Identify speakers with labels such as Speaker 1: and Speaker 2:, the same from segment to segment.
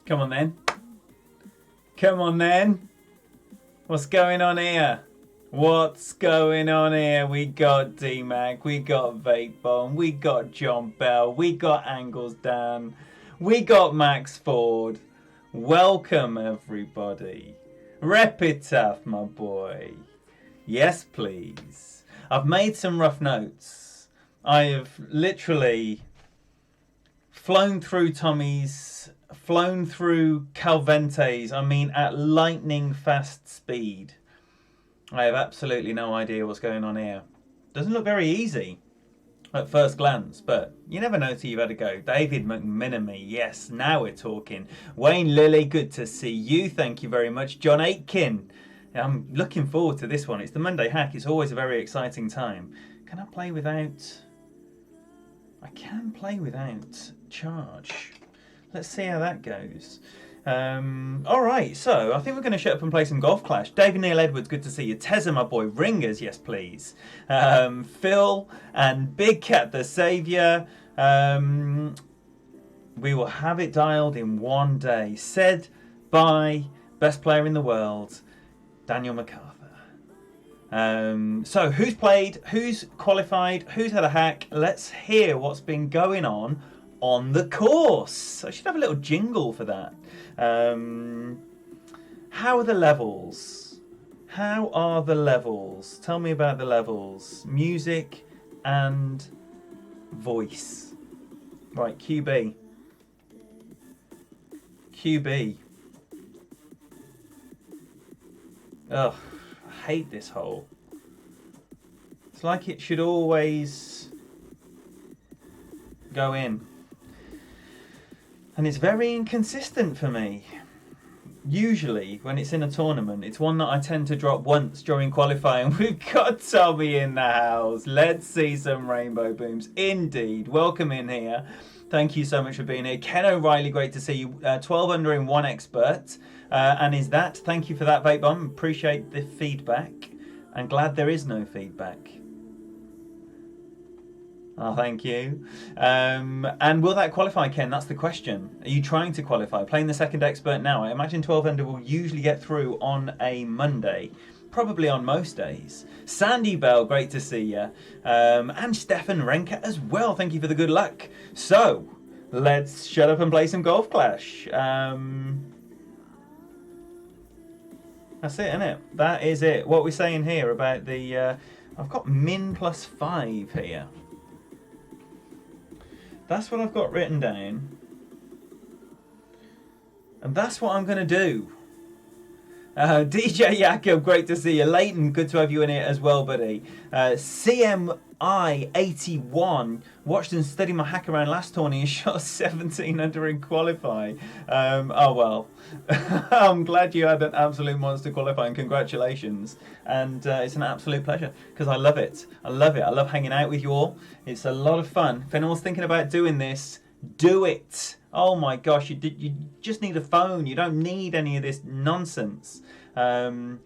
Speaker 1: Come on then. Come on then. What's going on here? What's going on here? We got D-Mac, we got Vape Bomb, we got John Bell, we got Angles Dan, we got Max Ford. Welcome everybody. Rep it up, my boy. Yes, please. I've made some rough notes. I have literally flown through Tommy's, flown through Calvente's, I mean at lightning fast speed. I have absolutely no idea what's going on here. Doesn't look very easy at first glance, but you never know till you've had a go. David McMinamy, yes, now we're talking. Wayne Lilly, good to see you. Thank you very much. John Aitken, I'm looking forward to this one. It's the Monday Hack. It's always a very exciting time. Can I play without... I can play without charge. Let's see how that goes. Alright, so I think we're going to shut up and play some Golf Clash. David Neil Edwards, good to see you. Tezza, my boy. Ringers, yes please. Phil and Big Cat the Saviour. We will have it dialed in one day. Said by best player in the world, Daniel MacArthur. So who's played, who's qualified, who's had a hack? Let's hear what's been going on the course. I should have a little jingle for that. How are the levels? How are the levels? Tell me about the levels. Music and voice. Right, QB. QB. Ugh, I hate this hole. It's like it should always go in. And it's very inconsistent for me. Usually, when it's in a tournament, it's one that I tend to drop once during qualifying. We've got Tommy in the house. Let's see some rainbow booms. Indeed. Welcome in here. Thank you so much for being here. Ken O'Reilly, great to see you. 12 under in one expert. And is that, thank you for that, Vape Bomb. Appreciate the feedback. I'm glad there is no feedback. Oh, thank you. And will that qualify, Ken? That's the question. Are you trying to qualify? Playing the second expert now. I imagine 12 under will usually get through on a Monday. Probably on most days. Sandy Bell, great to see you. And Stefan Renka as well. Thank you for the good luck. So, let's shut up and play some Golf Clash. That's it, isn't it? That is it. What we're saying here about the... I've got min +5 here. That's what I've got written down. And that's what I'm going to do. DJ Jakob, great to see you. Leighton, good to have you in here as well, buddy. CMI81, watched and studied my hack around last tourney and shot 17 under in qualify. Oh well. I'm glad you had an absolute monster qualifying. Congratulations. And it's an absolute pleasure because I love it. I love it. I love hanging out with you all. It's a lot of fun. If anyone's thinking about doing this, do it. Oh my gosh, you just need a phone. You don't need any of this nonsense. I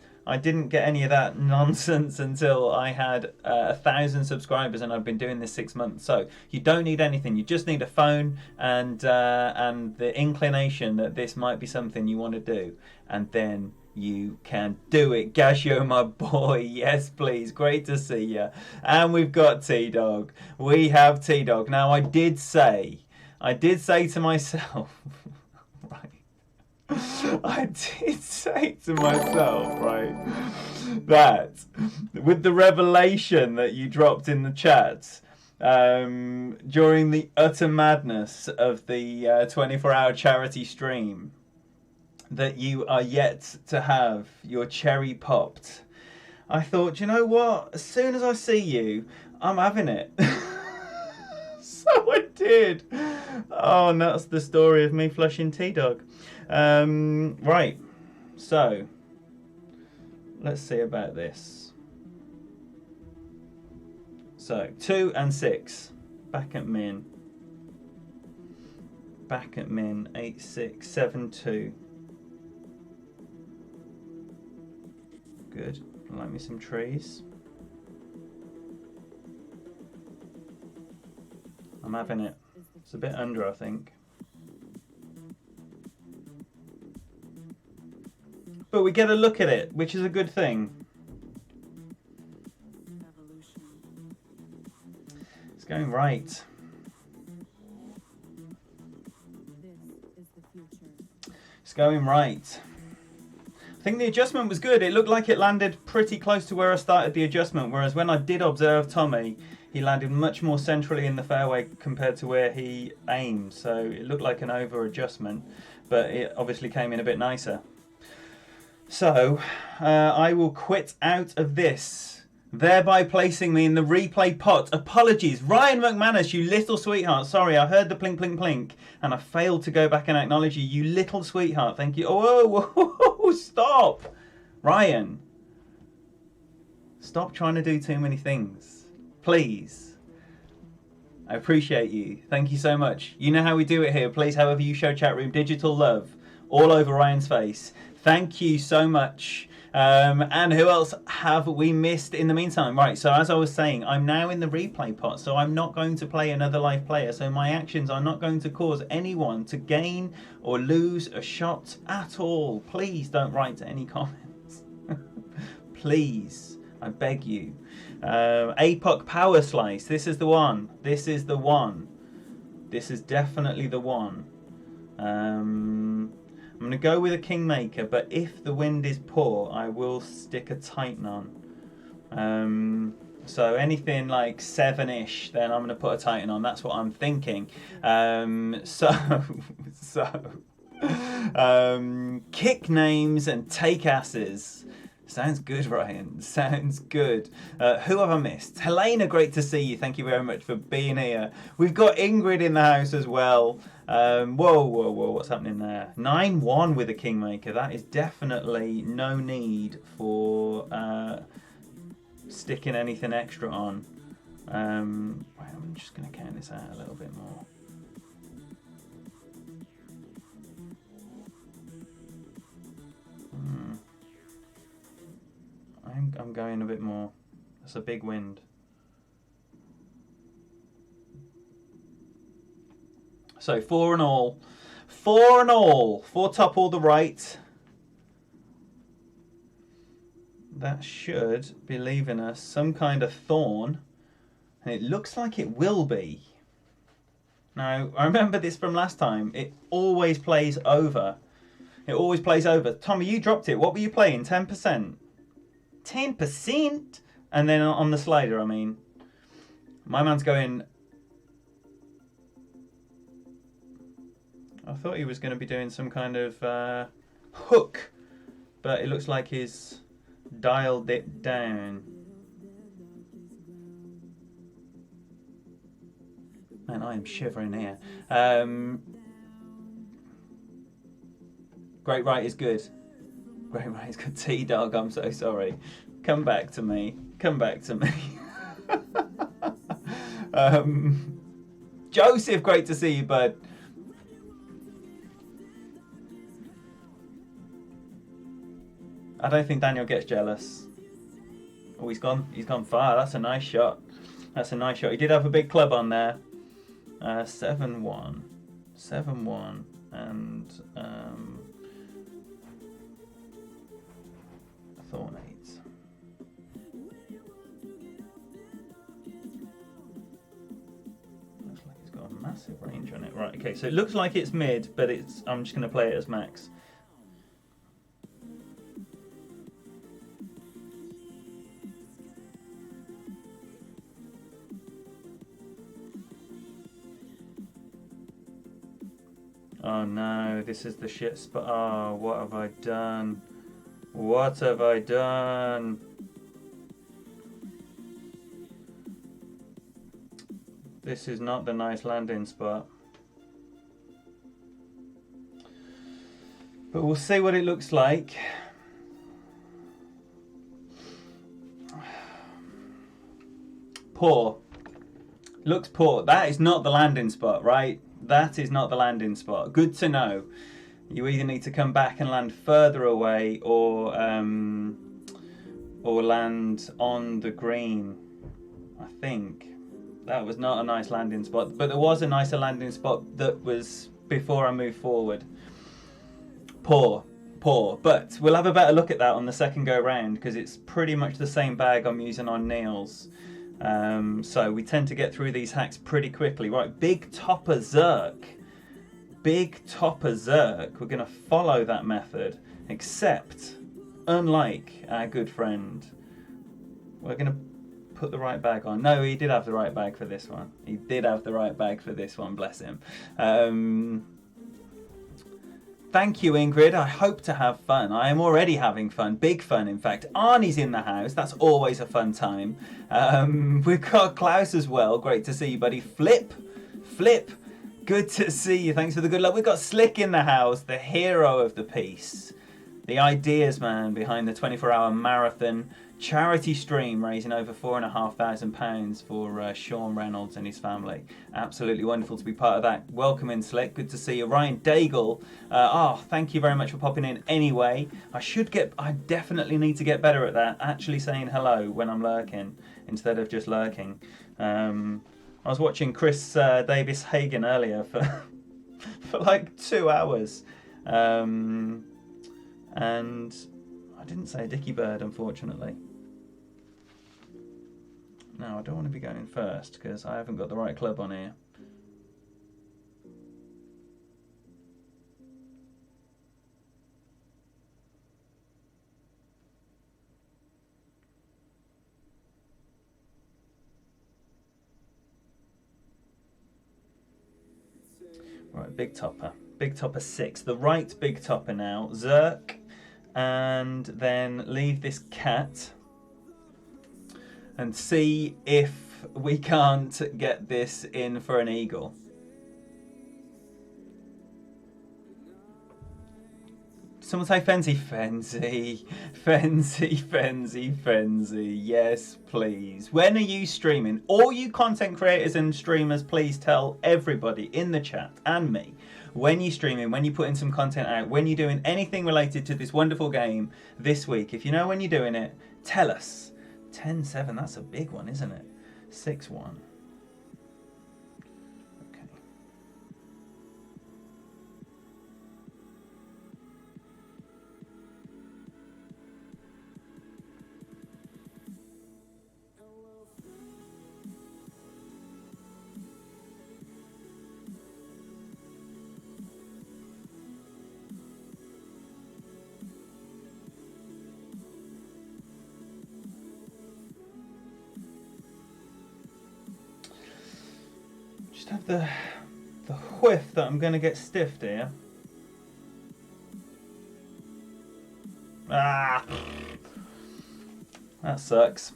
Speaker 1: didn't get any of that nonsense until I had 1,000 subscribers, and I've been doing this 6 months. So you don't need anything. You just need a phone and the inclination that this might be something you want to do, and then you can do it. Gashio, my boy, yes please, great to see you. And we've got T-Dog. We have T-Dog. Now I did say to myself, right, I did say to myself, right, that with the revelation that you dropped in the chat during the utter madness of the 24-hour charity stream, that you are yet to have your cherry popped. I thought, you know what? As soon as I see you, I'm having it. So I did. Oh, and that's the story of me flushing T-Dog. Right. So, let's see about this. So, 2 and 6. Back at min. Back at min. 8, 6, 7, 2. Good. Like me some trees. I'm having it. It's a bit under, I think. But we get a look at it, which is a good thing. It's going right. It's going right. I think the adjustment was good. It looked like it landed pretty close to where I started the adjustment, whereas when I did observe Tommy, he landed much more centrally in the fairway compared to where he aimed. So it looked like an over adjustment, but it obviously came in a bit nicer. So I will quit out of this, thereby placing me in the replay pot. Apologies, Ryan McManus, you little sweetheart. Sorry, I heard the plink, plink, plink, and I failed to go back and acknowledge you. You little sweetheart, thank you. Oh, whoa, stop. Ryan, stop trying to do too many things. Please. I appreciate you. Thank you so much. You know how we do it here. Please, however you show chat room, digital love all over Ryan's face. Thank you so much. And who else have we missed in the meantime? Right, so as I was saying, I'm now in the replay pot, so I'm not going to play another live player, so my actions are not going to cause anyone to gain or lose a shot at all. Please don't write any comments. Please, I beg you. APOC Power Slice, this is the one. This is the one. This is definitely the one. I'm going to go with a Kingmaker, but if the wind is poor, I will stick a Titan on. So anything like 7-ish, then I'm going to put a Titan on. That's what I'm thinking. Kick names and take asses. Sounds good, Ryan. Sounds good. Who have I missed? Helena, great to see you. Thank you very much for being here. We've got Ingrid in the house as well. Whoa, what's happening there? 9-1 with a Kingmaker. That is definitely no need for sticking anything extra on. Right, I'm just going to count this out a little bit more. I'm going a bit more. That's a big wind. So 4 and all. 4 and all. 4 top all the right. That should be leaving us some kind of thorn. And it looks like it will be. Now, I remember this from last time. It always plays over. It always plays over. Tommy, you dropped it. What were you playing? 10%? 10%? And then on the slider, I mean. My man's going... I thought he was going to be doing some kind of hook. But it looks like he's dialed it down. Man, I am shivering here. Great right is good. Great right is good. T-Dog, I'm so sorry. Come back to me. Come back to me. Joseph, great to see you, bud. I don't think Daniel gets jealous. Oh, he's gone far. That's a nice shot. That's a nice shot. He did have a big club on there. 7-1. 7-1. And Thorn 8. Looks like it's got a massive range on it. Right, okay, so it looks like it's mid, but I'm just going to play it as max. Oh no, this is the shit spot. Oh, what have I done? What have I done? This is not the nice landing spot. But we'll see what it looks like. Poor. Looks poor. That is not the landing spot, right? That is not the landing spot. Good to know. You either need to come back and land further away or land on the green. I think that was not a nice landing spot, but there was a nicer landing spot that was before I moved forward. Poor. poor. But we'll have a better look at that on the second go round because it's pretty much the same bag I'm using on Neil's. So we tend to get through these hacks pretty quickly. Right, Big Topper Zerk. Big Topper Zerk. We're going to follow that method, except, unlike our good friend, we're going to put the right bag on. No, he did have the right bag for this one. He did have the right bag for this one, bless him. Thank you, Ingrid. I hope to have fun. I am already having fun. Big fun, in fact. Arnie's in the house. That's always a fun time. We've got Klaus as well. Great to see you, buddy. Flip. Good to see you. Thanks for the good luck. We've got Slick in the house, the hero of the piece. The ideas man behind the 24-hour marathon charity stream, raising over £4,500 for Sean Reynolds and his family. Absolutely wonderful to be part of that. Welcome in, Slick. Good to see you. Ryan Daigle. Thank you very much for popping in anyway. I definitely need to get better at that. Actually saying hello when I'm lurking instead of just lurking. I was watching Chris Davis Hagen earlier for like 2 hours. And I didn't say a dicky bird, unfortunately. No, I don't want to be going first because I haven't got the right club on here. Right, Big Topper. Big Topper 6. The right Big Topper now. Zerk. And then leave this cat. And see if we can't get this in for an eagle. Someone say Fenzy. Fenzy. Yes, please. When are you streaming? All you content creators and streamers, please tell everybody in the chat and me when you're streaming, when you're putting some content out, when you're doing anything related to this wonderful game this week. If you know when you're doing it, tell us. 10-7, that's a big one, isn't it? 6-1. Have the whiff that I'm going to get stiffed here. Ah, that sucks.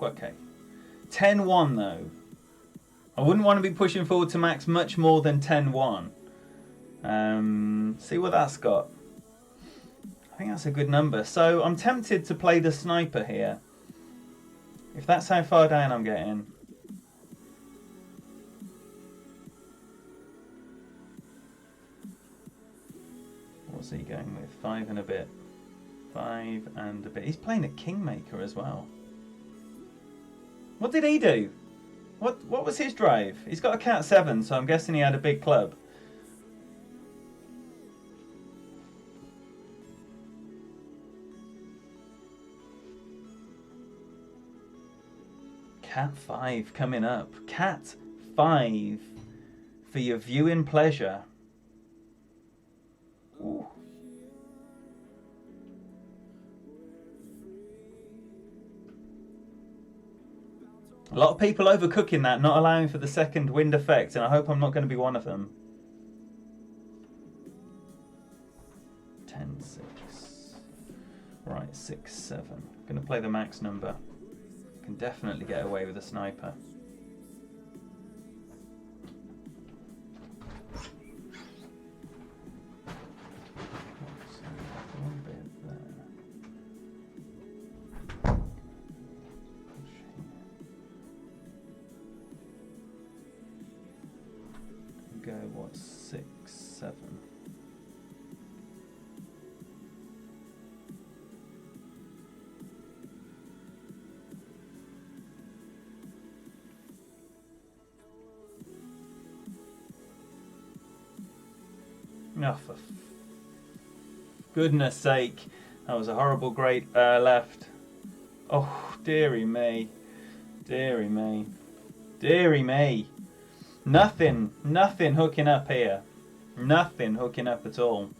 Speaker 1: Okay, 10-1 though. I wouldn't want to be pushing forward to max much more than 10-1. See what that's got. I think that's a good number. So I'm tempted to play the sniper here. If that's how far down I'm getting. What's he going with? 5 and a bit. 5 and a bit. He's playing a Kingmaker as well. What did he do? What was his drive? He's got a Cat 7, so I'm guessing he had a big club. Cat 5 coming up. Cat 5 for your viewing pleasure. Ooh. A lot of people overcooking that, not allowing for the second wind effect, and I hope I'm not going to be one of them. 10-6. Right, 6-7. Going to play the max number. Can definitely get away with a sniper. Go what, 6, 7. Oh, for goodness sake. That was a horrible great left. Oh, dearie me. Dearie me. Dearie me. Nothing hooking up here. Nothing hooking up at all.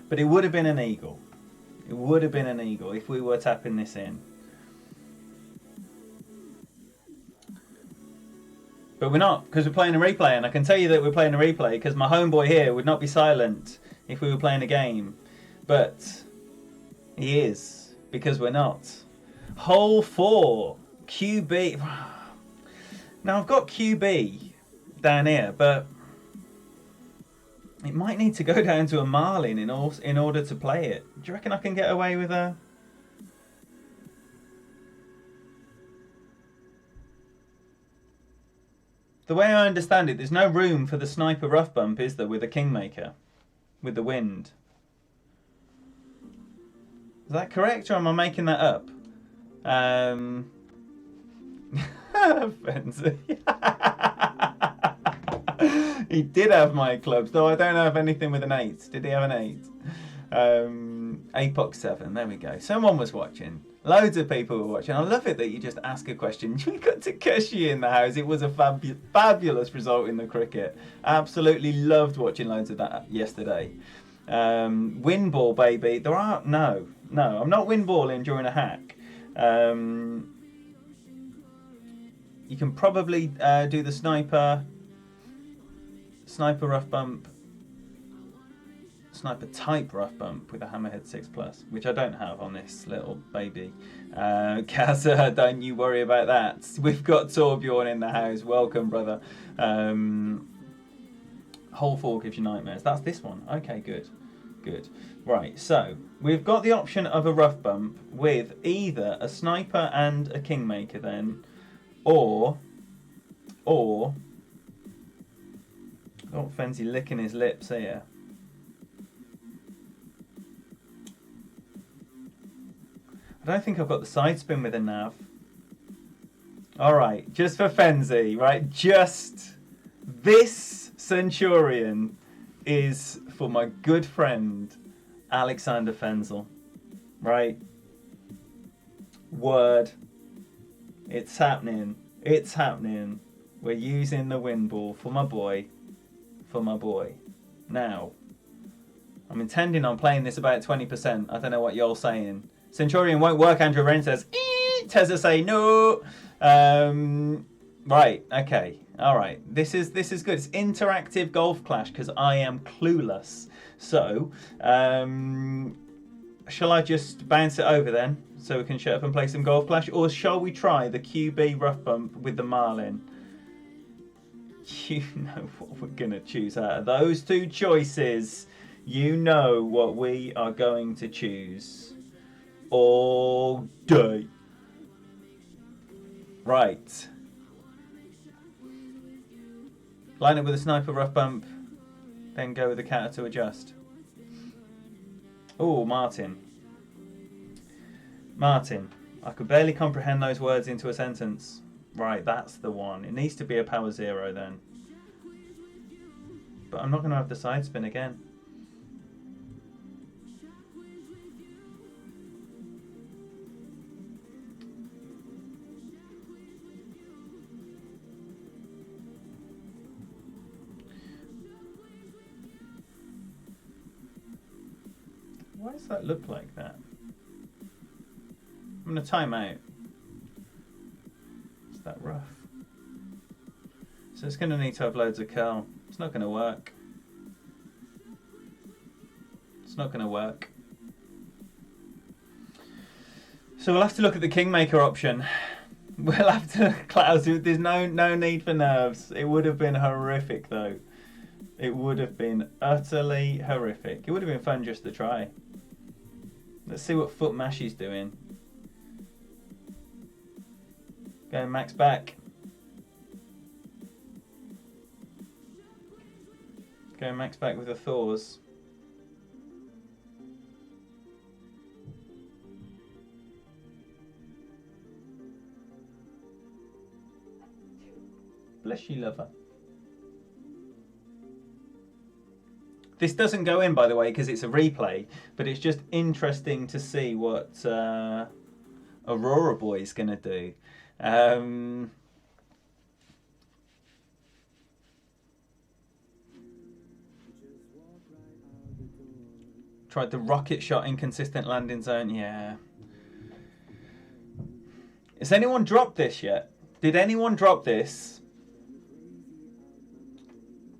Speaker 1: But it would have been an eagle. It would have been an eagle if we were tapping this in. But we're not, because we're playing a replay, and I can tell you that we're playing a replay because my homeboy here would not be silent if we were playing a game. But he is, because we're not. Hole 4, QB. Now I've got QB down here, but it might need to go down to a marlin in order to play it. Do you reckon I can get away with a... The way I understand it, there's no room for the sniper rough bump, is there, with a kingmaker? With the wind. Is that correct, or am I making that up? Fancy. He did have my clubs, though I don't have anything with an 8. Did he have an 8? APOC 7, there we go. Someone was watching. Loads of people were watching. I love it that you just ask a question. You got Takeshi in the house. It was a fabulous result in the cricket. Absolutely loved watching loads of that yesterday. Win ball, baby. There are... No, I'm not win balling during a hack. You can probably do the sniper rough bump, sniper type rough bump with a hammerhead 6+, which I don't have on this little baby. Kazza, don't you worry about that. We've got Torbjorn in the house. Welcome, brother. Hole 4 gives you nightmares. That's this one. Okay, good. Right, so we've got the option of a rough bump with either a sniper and a kingmaker then, or oh, Fenzi licking his lips here. I don't think I've got the side spin with a nav. Alright, just for Fenzi, right? Just this Centurion is for my good friend Alexander Fenzel. Right? Word. It's happening. It's happening. We're using the wind ball for my boy. Now, I'm intending on playing this about 20%. I don't know what you're saying. Centurion won't work, Andrew Wren says. Tezza say no. Right, okay. Alright. This is good. It's interactive golf clash because I am clueless. So, shall I just bounce it over then? So we can shut up and play some golf clash? Or shall we try the QB rough bump with the marlin? You know what we're going to choose out of those two choices. You know what we are going to choose. All day. Right. Line it with a sniper rough bump. Then go with the counter to adjust. Oh, Martin. I could barely comprehend those words into a sentence. Right, that's the one. It needs to be a power 0 then. But I'm not going to have the side spin again. Why does that look like that? I'm going to time out. Is that rough? So it's going to need to have loads of curl. It's not going to work. It's not going to work. So we'll have to look at the Kingmaker option. We'll have to... Klaus, there's no need for nerves. It would have been horrific though. It would have been utterly horrific. It would have been fun just to try. Let's see what foot Mashy's doing. Going max back. Going max back with the Thors. Bless you, lover. This doesn't go in, by the way, because it's a replay, but it's just interesting to see what Aurora Boy's going to do. Tried the rocket shot, inconsistent landing zone. Yeah. Has anyone dropped this yet? Did anyone drop this?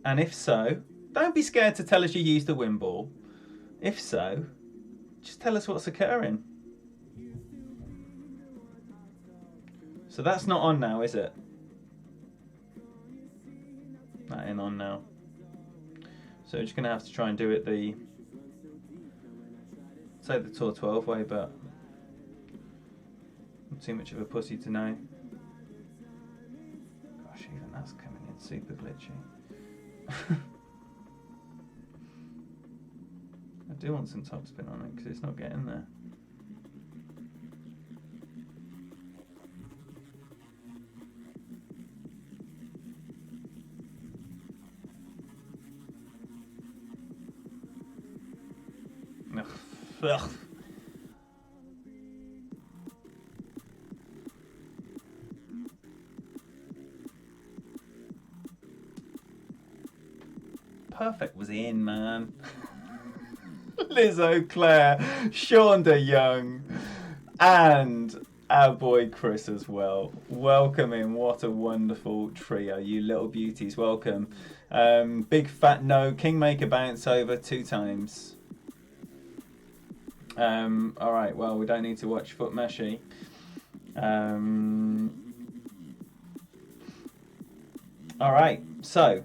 Speaker 1: And if so, don't be scared to tell us you used the win ball. If so, just tell us what's occurring. So that's not on now, is it? That ain't on now. So we're just going to have to try and do it the... say the Tour 12 way, but not too much of a pussy to know. Gosh, even that's coming in super glitchy. I do want some topspin on it because it's not getting there. Ugh. Perfect was in, man. Liz O'Clair, Shonda Young, and our boy Chris as well. Welcome in. What a wonderful trio. You little beauties, welcome. Big fat no. Kingmaker bounce over 2 times. Alright, well, we don't need to watch Foot Meshy. Alright, so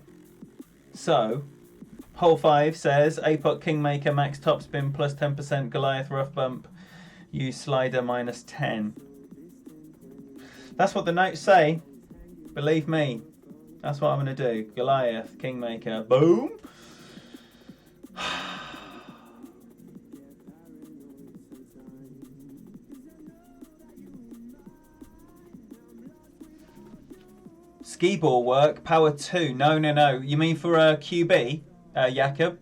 Speaker 1: hole 5 says APOC Kingmaker max topspin plus 10%, Goliath rough bump, use slider minus 10. That's what the notes say. Believe me. That's what I'm going to do. Goliath, Kingmaker, boom. Ski ball work, power 2. No. You mean for a QB, Jakob?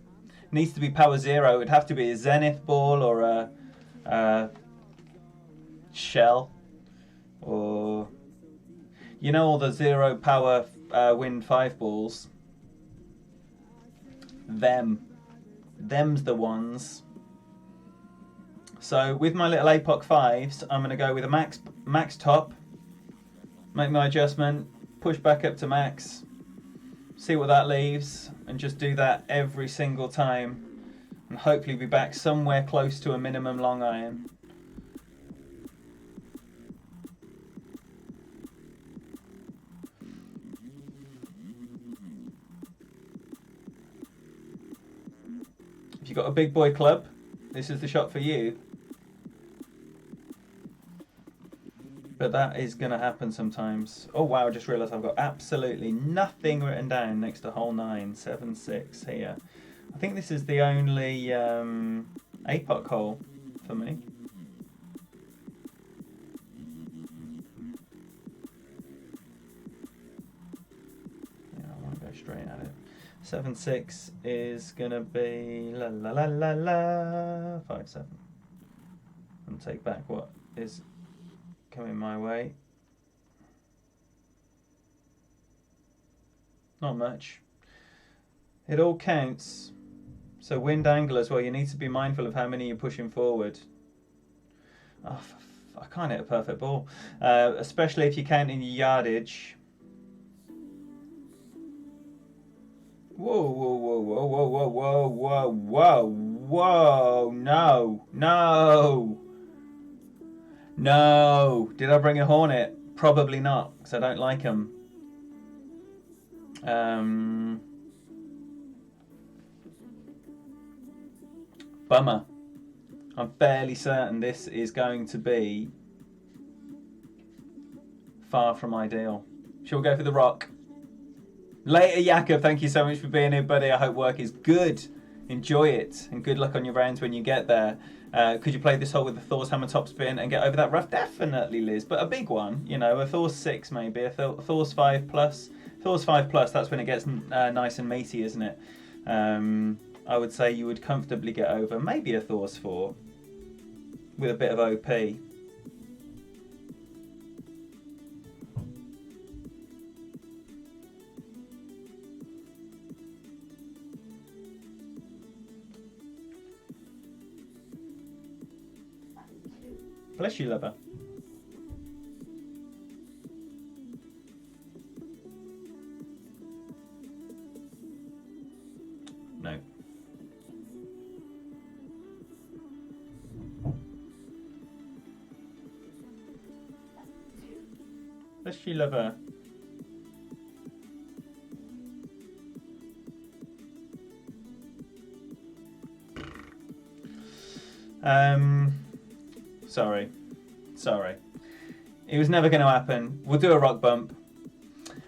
Speaker 1: Needs to be power 0. It would have to be a Zenith ball or a Shell. Or, you know, all the 0 power Wind 5 balls. Them's the ones. So with my little APOC 5s, I'm going to go with a max top. Make my adjustment. Push back up to max, see what that leaves, and just do that every single time, and hopefully be back somewhere close to a minimum long iron. If you've got a big boy club, this is the shot for you. But that is going to happen sometimes. Oh wow, I just realised I've got absolutely nothing written down next to hole 9, 7, 6 here. I think this is the only APOC hole for me. Yeah, I want to go straight at it. 7, 6 is going to be la la la la la 5, 7. And take back what is coming my way. Not much. It all counts. So wind angle as well. You need to be mindful of how many you're pushing forward. Oh, I can't hit a perfect ball, especially if you're counting your yardage. Whoa, whoa, whoa, whoa, whoa, whoa, whoa, whoa, whoa, whoa! No. No! Did I bring a Hornet? Probably not, because I don't like them. Bummer. I'm fairly certain this is going to be far from ideal. Shall we go for the rock? Later, Jakob. Thank you so much for being here, buddy. I hope work is good. Enjoy it, and good luck on your rounds when you get there. Could you play this hole with the Thor's hammer topspin and get over that rough? Definitely, Liz, but a big one, you know, a Thor's 6 maybe, a Thor's 5 plus. Thor's 5 plus, that's when it gets nice and meaty, isn't it? I would say you would comfortably get over maybe a Thor's 4 with a bit of OP. Bless you, lover. No. Bless you, lover. Sorry. It was never going to happen. We'll do a rock bump.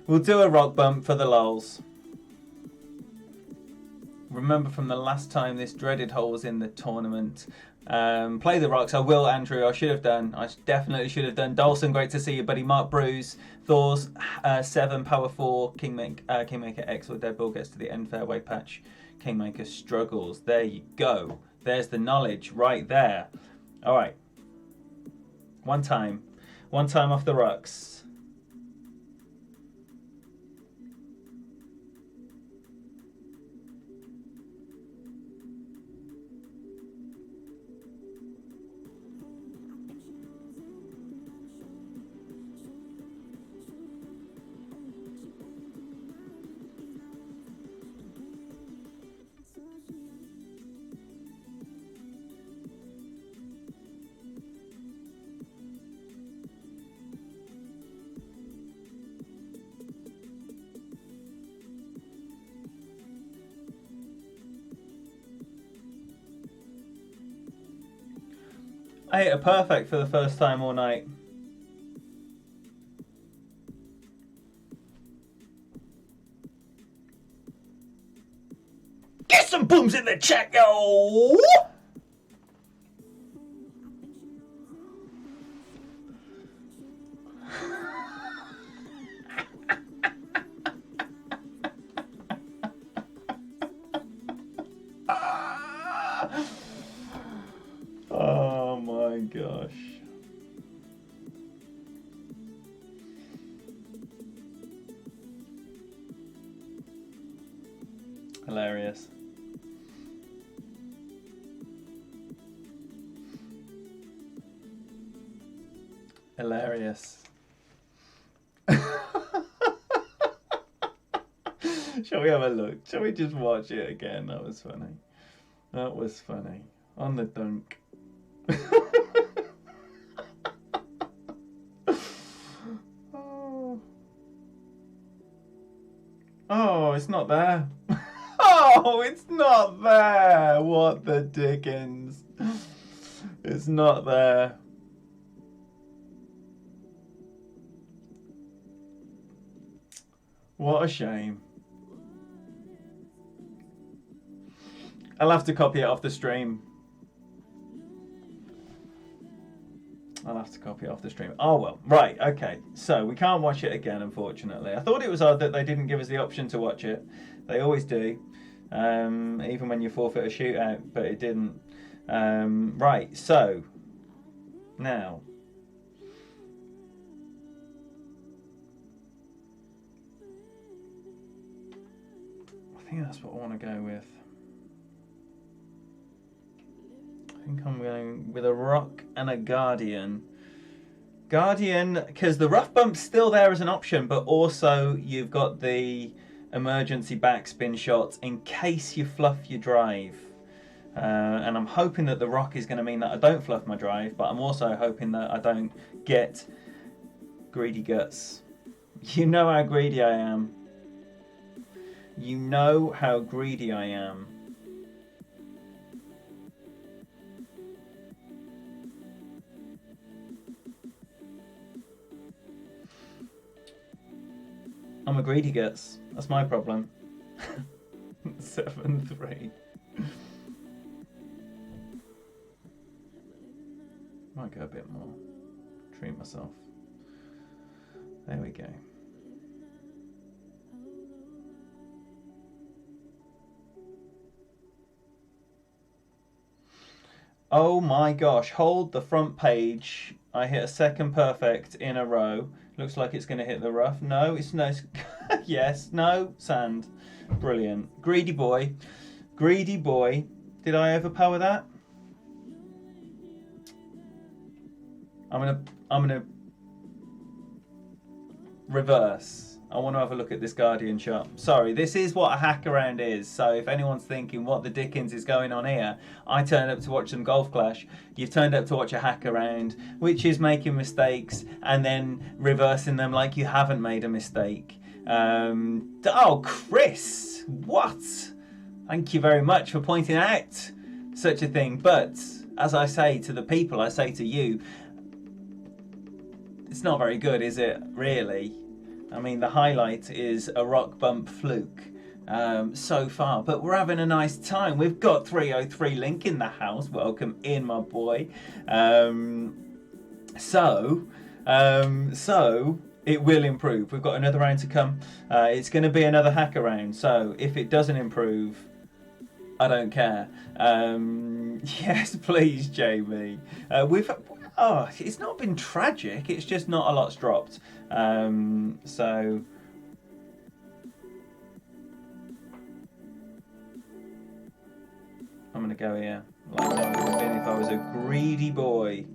Speaker 1: We'll do a rock bump for the lols. Remember from the last time this dreaded hole was in the tournament. Play the rocks. I will, Andrew. I should have done. I definitely should have done. Dawson, great to see you, buddy. Mark Bruce, Thor's 7, Power 4, Kingmaker X or Deadball gets to the end fairway patch. Kingmaker struggles. There you go. There's the knowledge right there. All right. One time off the rocks. I hit a perfect for the first time all night. Get some booms in the chat, yo! Oh my gosh. Hilarious. Hilarious. Shall we have a look? Shall we just watch it again? That was funny. That was funny. On the dunk. Oh, it's not there. Oh, it's not there. What the dickens? It's not there. What a shame. I'll have to copy it off the stream. Oh well, right, okay. So we can't watch it again, unfortunately. I thought it was odd that they didn't give us the option to watch it. They always do, even when you forfeit a shootout, but it didn't. Right, so now. I think that's what I want to go with. I think I'm going with a rock and a guardian. Guardian, because the rough bump's still there as an option, but also you've got the emergency backspin shot in case you fluff your drive. And I'm hoping that the rock is going to mean that I don't fluff my drive, but I'm also hoping that I don't get greedy guts. You know how greedy I am. You know how greedy I am. I'm a greedy guts. That's my problem. 7-3. Might go a bit more. Treat myself. There we go. Oh my gosh, hold the front page. I hit a second perfect in a row. Looks like it's going to hit the rough. No, it's no. Yes, no, sand. Brilliant. Greedy boy. Greedy boy. Did I overpower that? I'm gonna reverse. I want to have a look at this Guardian shot. Sorry, this is what a hack around is. So if anyone's thinking what the dickens is going on here, I turned up to watch some golf clash. You've turned up to watch a hack around, which is making mistakes and then reversing them like you haven't made a mistake. Oh, Chris, what? Thank you very much for pointing out such a thing. But as I say to the people, I say to you, it's not very good, is it, really? I mean, the highlight is a rock bump fluke so far, but we're having a nice time. We've got 303 Link in the house. Welcome in, my boy. So it will improve. We've got another round to come. It's going to be another hacker round. So if it doesn't improve, I don't care. Yes, please, Jamie. It's not been tragic. It's just not a lot's dropped. So I'm gonna go here like I would have been if I was a greedy boy.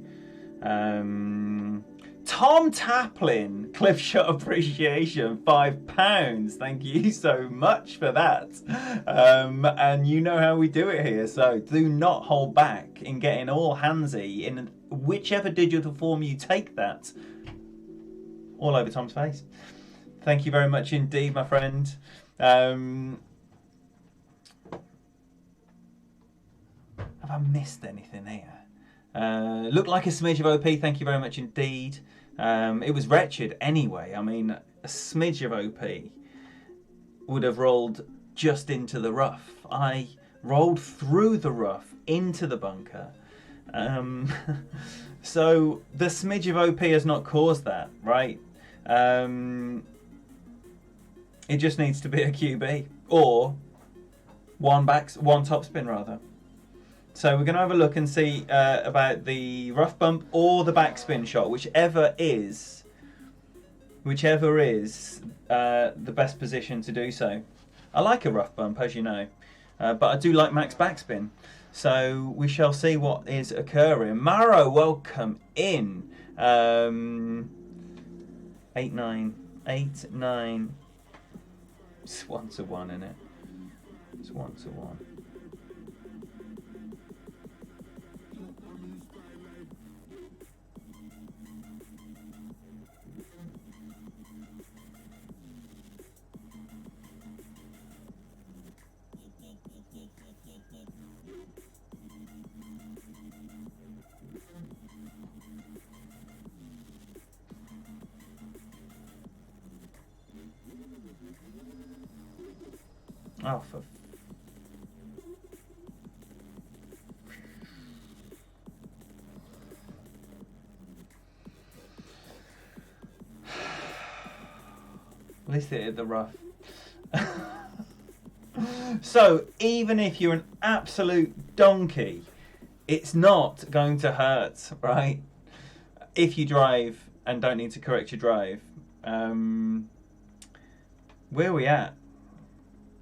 Speaker 1: Tom Taplin, cliff shot appreciation, £5. Thank you so much for that. And you know how we do it here, so do not hold back in getting all handsy in whichever digital form you take that. All over Tom's face. Thank you very much indeed, my friend. Have I missed anything here? Looked like a smidge of OP. Thank you very much indeed. It was wretched anyway. I mean, a smidge of OP would have rolled just into the rough. I rolled through the rough into the bunker. So the smidge of OP has not caused that, right? It just needs to be a QB or one topspin rather. So we're going to have a look and see about the rough bump or the backspin shot, whichever is the best position to do so. I like a rough bump, as you know, but I do like max backspin. So we shall see what is occurring. Maro, welcome in. 8-9. It's 1-1, isn't it? It's 1-1. Oh, for... At least it hit the rough. So, even if you're an absolute donkey, it's not going to hurt, right? If you drive and don't need to correct your drive. Where are we at?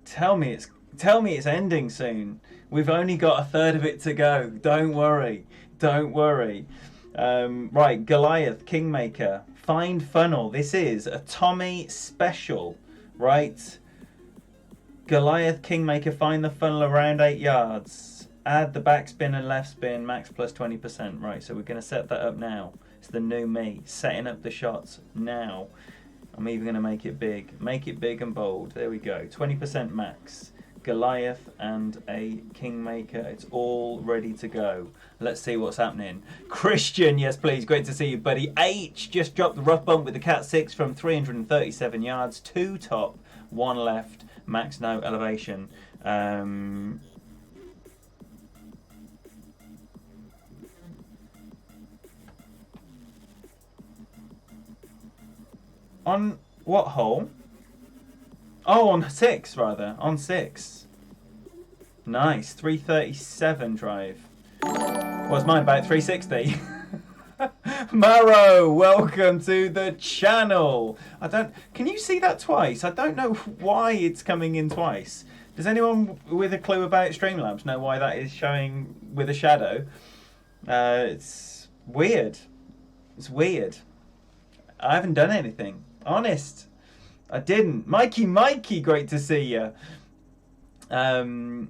Speaker 1: Tell me it's ending soon. We've only got a third of it to go. Don't worry. Right, Goliath, Kingmaker, Find Funnel. This is a Tommy special, right? Goliath, Kingmaker, find the funnel around 8 yards. Add the backspin and left spin, max plus 20%. Right, so we're going to set that up now. It's the new me, setting up the shots now. I'm even going to make it big. Make it big and bold. There we go. 20% max. Goliath and a Kingmaker. It's all ready to go. Let's see what's happening. Christian, yes please. Great to see you, buddy. H just dropped the rough bump with the Cat 6 from 337 yards. 2 top, 1 left. Max no elevation. On what hole? Oh, on 6 rather. On 6. Nice. 337 drive. What's mine, about 360? Maro, welcome to the channel. Can you see that twice? I don't know why it's coming in twice. Does anyone with a clue about Streamlabs know why that is showing with a shadow? It's weird. It's weird. I haven't done anything. Honest. I didn't. Mikey, great to see you. Well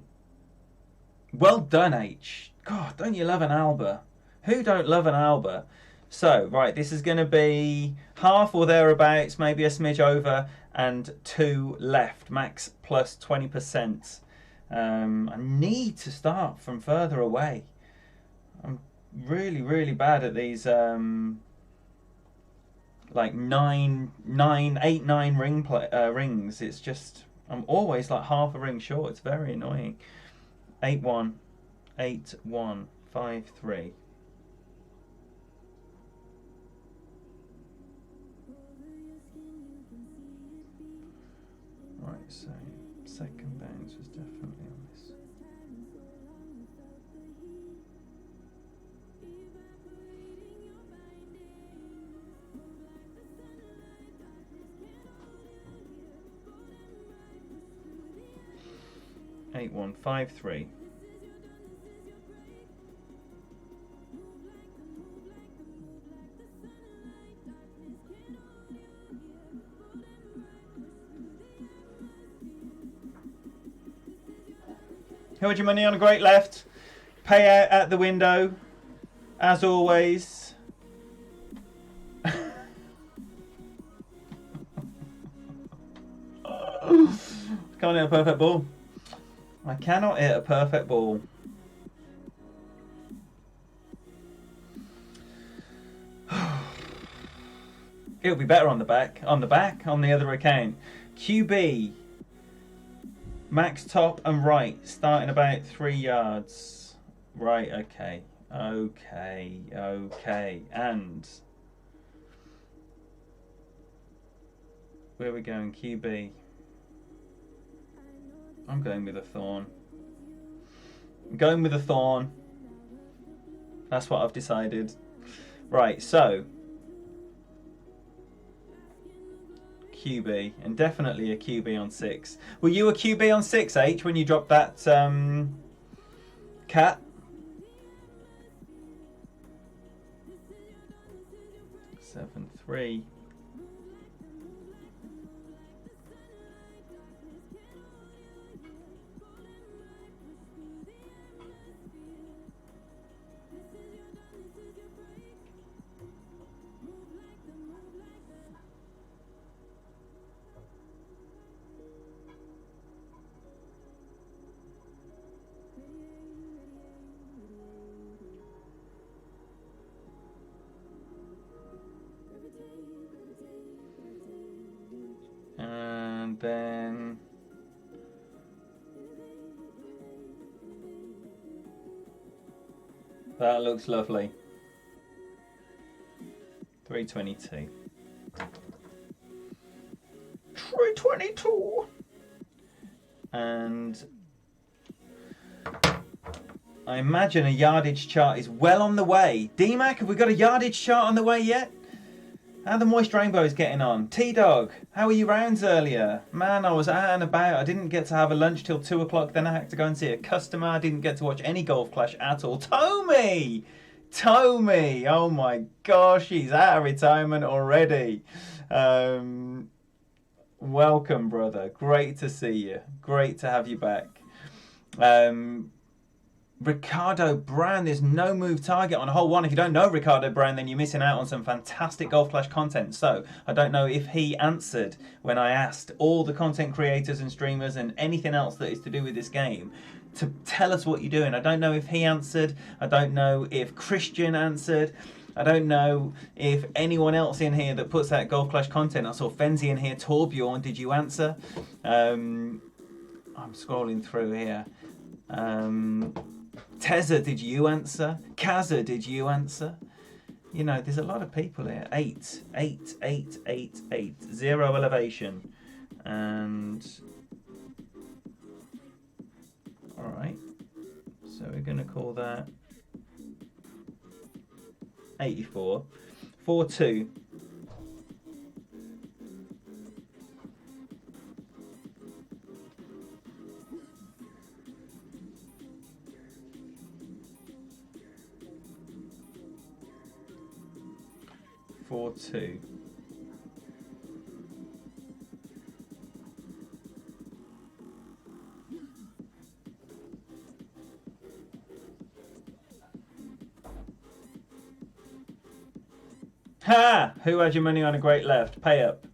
Speaker 1: done, H. God, don't you love an Alba? Who don't love an Alba? So, right, this is going to be half or thereabouts, maybe a smidge over, and 2 left, max plus 20%. I need to start from further away. I'm really, really bad at these, like 8, 9 rings. It's just, I'm always like half a ring short. It's very annoying. 8-1, 8-1, 5-3. Right, so second bounce was definitely on this. Eight, 1, 5, 3. Who had your money on a great left? Payout at the window, as always. Can't hit a perfect ball. I cannot hit a perfect ball. It'll be better on the back. On the other account. QB. Max top and right, starting about 3 yards. Right, okay. And where are we going? QB. I'm going with a thorn. I'm going with a thorn. That's what I've decided. Right, so QB, and definitely a QB on 6. Were you a QB on 6, H, when you dropped that cat? 7-3. And then that looks lovely. 322. 322. And I imagine a yardage chart is well on the way. DMAC, have we got a yardage chart on the way yet? How the Moist Rainbow's getting on? T-Dog, how were you rounds earlier? Man, I was out and about. I didn't get to have a lunch till 2 o'clock. Then I had to go and see a customer. I didn't get to watch any Golf Clash at all. Tommy! Oh my gosh, he's out of retirement already. Welcome, brother. Great to see you. Great to have you back. Ricardo Brown, there's no move target on hole 1. If you don't know Ricardo Brown, then you're missing out on some fantastic Golf Clash content. So I don't know if he answered when I asked all the content creators and streamers and anything else that is to do with this game to tell us what you're doing. I don't know if he answered. I don't know if Christian answered. I don't know if anyone else in here that puts out Golf Clash content. I saw Fenzi in here. Torbjorn, did you answer? I'm scrolling through here. Tezza, did you answer? Kaza, did you answer? You know, there's a lot of people here. 8, 8, 8, 8, 8. 0 elevation. And all right. So we're going to call that 84. 4-2. Ha! Who had your money on a great left? Pay up.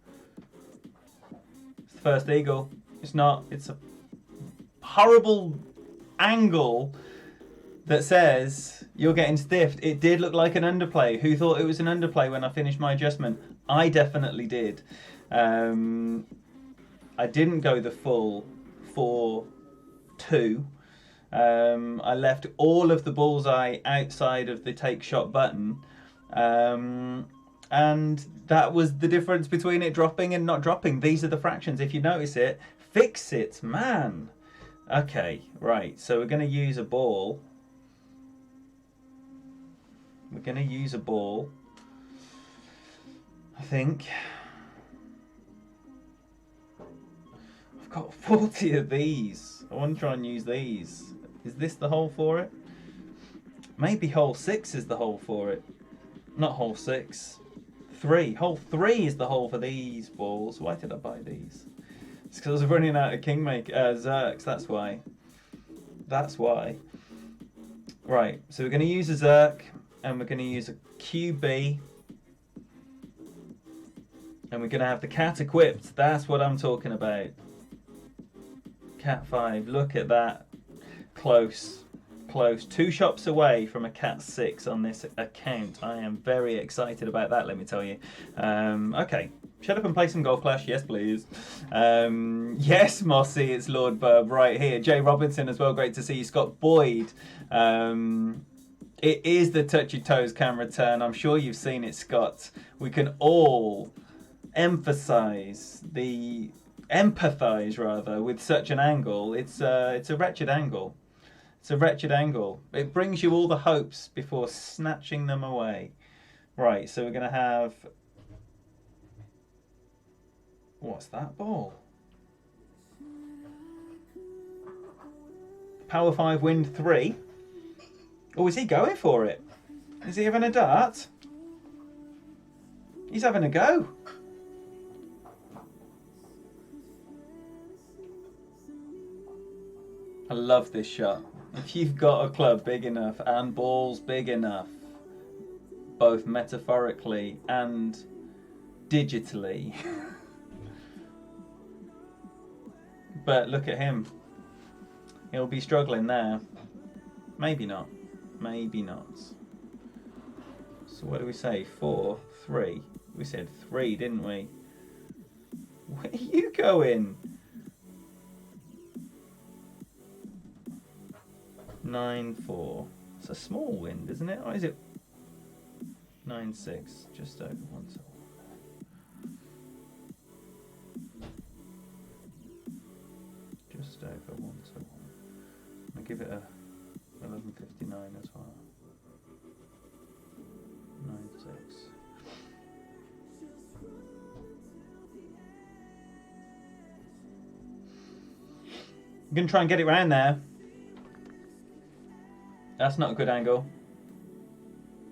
Speaker 1: It's the first eagle. It's not. It's a horrible angle that says you're getting stiffed. It did look like an underplay. Who thought it was an underplay when I finished my adjustment? I definitely did. I didn't go the full 4-2. I left all of the bullseye outside of the take shot button. And that was the difference between it dropping and not dropping. These are the fractions. If you notice it, fix it, man. Okay, right. So we're going to use a ball. We're going to use a ball. I think. I've got 40 of these. I want to try and use these. Is this the hole for it? Maybe hole 6 is the hole for it. Not hole 6. 3. Hole 3 is the hole for these balls. Why did I buy these? It's because I was running out of Zerks. That's why. That's why. Right. So we're going to use a Zerk, and we're going to use a QB, and we're going to have the cat equipped. That's what I'm talking about. Cat 5. Look at that. Close. 2 shops away from a cat 6 on this account. I am very excited about that, let me tell you. Okay, shut up and play some Golf Clash. Yes, please. Yes, Mossy, it's Lord Burb right here. Jay Robinson as well, great to see you. Scott Boyd. It is the Touchy Toes camera turn. I'm sure you've seen it, Scott. We can all empathize with such an angle. It's a wretched angle. It's a wretched angle. It brings you all the hopes before snatching them away. Right, so we're going to have... What's that ball? Power 5, wind 3. Oh, is he going for it? Is he having a dart? He's having a go. I love this shot. If you've got a club big enough and balls big enough, both metaphorically and digitally. But look at him. He'll be struggling there. Maybe not. Maybe not. So what do we say? 4, 3. We said 3, didn't we? Where are you going? 9-4. It's a small wind, isn't it? Or is it 9-6? Just over 1 to 1. Just over 1 to 1. I'll give it a 11.59 as well. 9-6. I'm going to try and get it round there. That's not a good angle.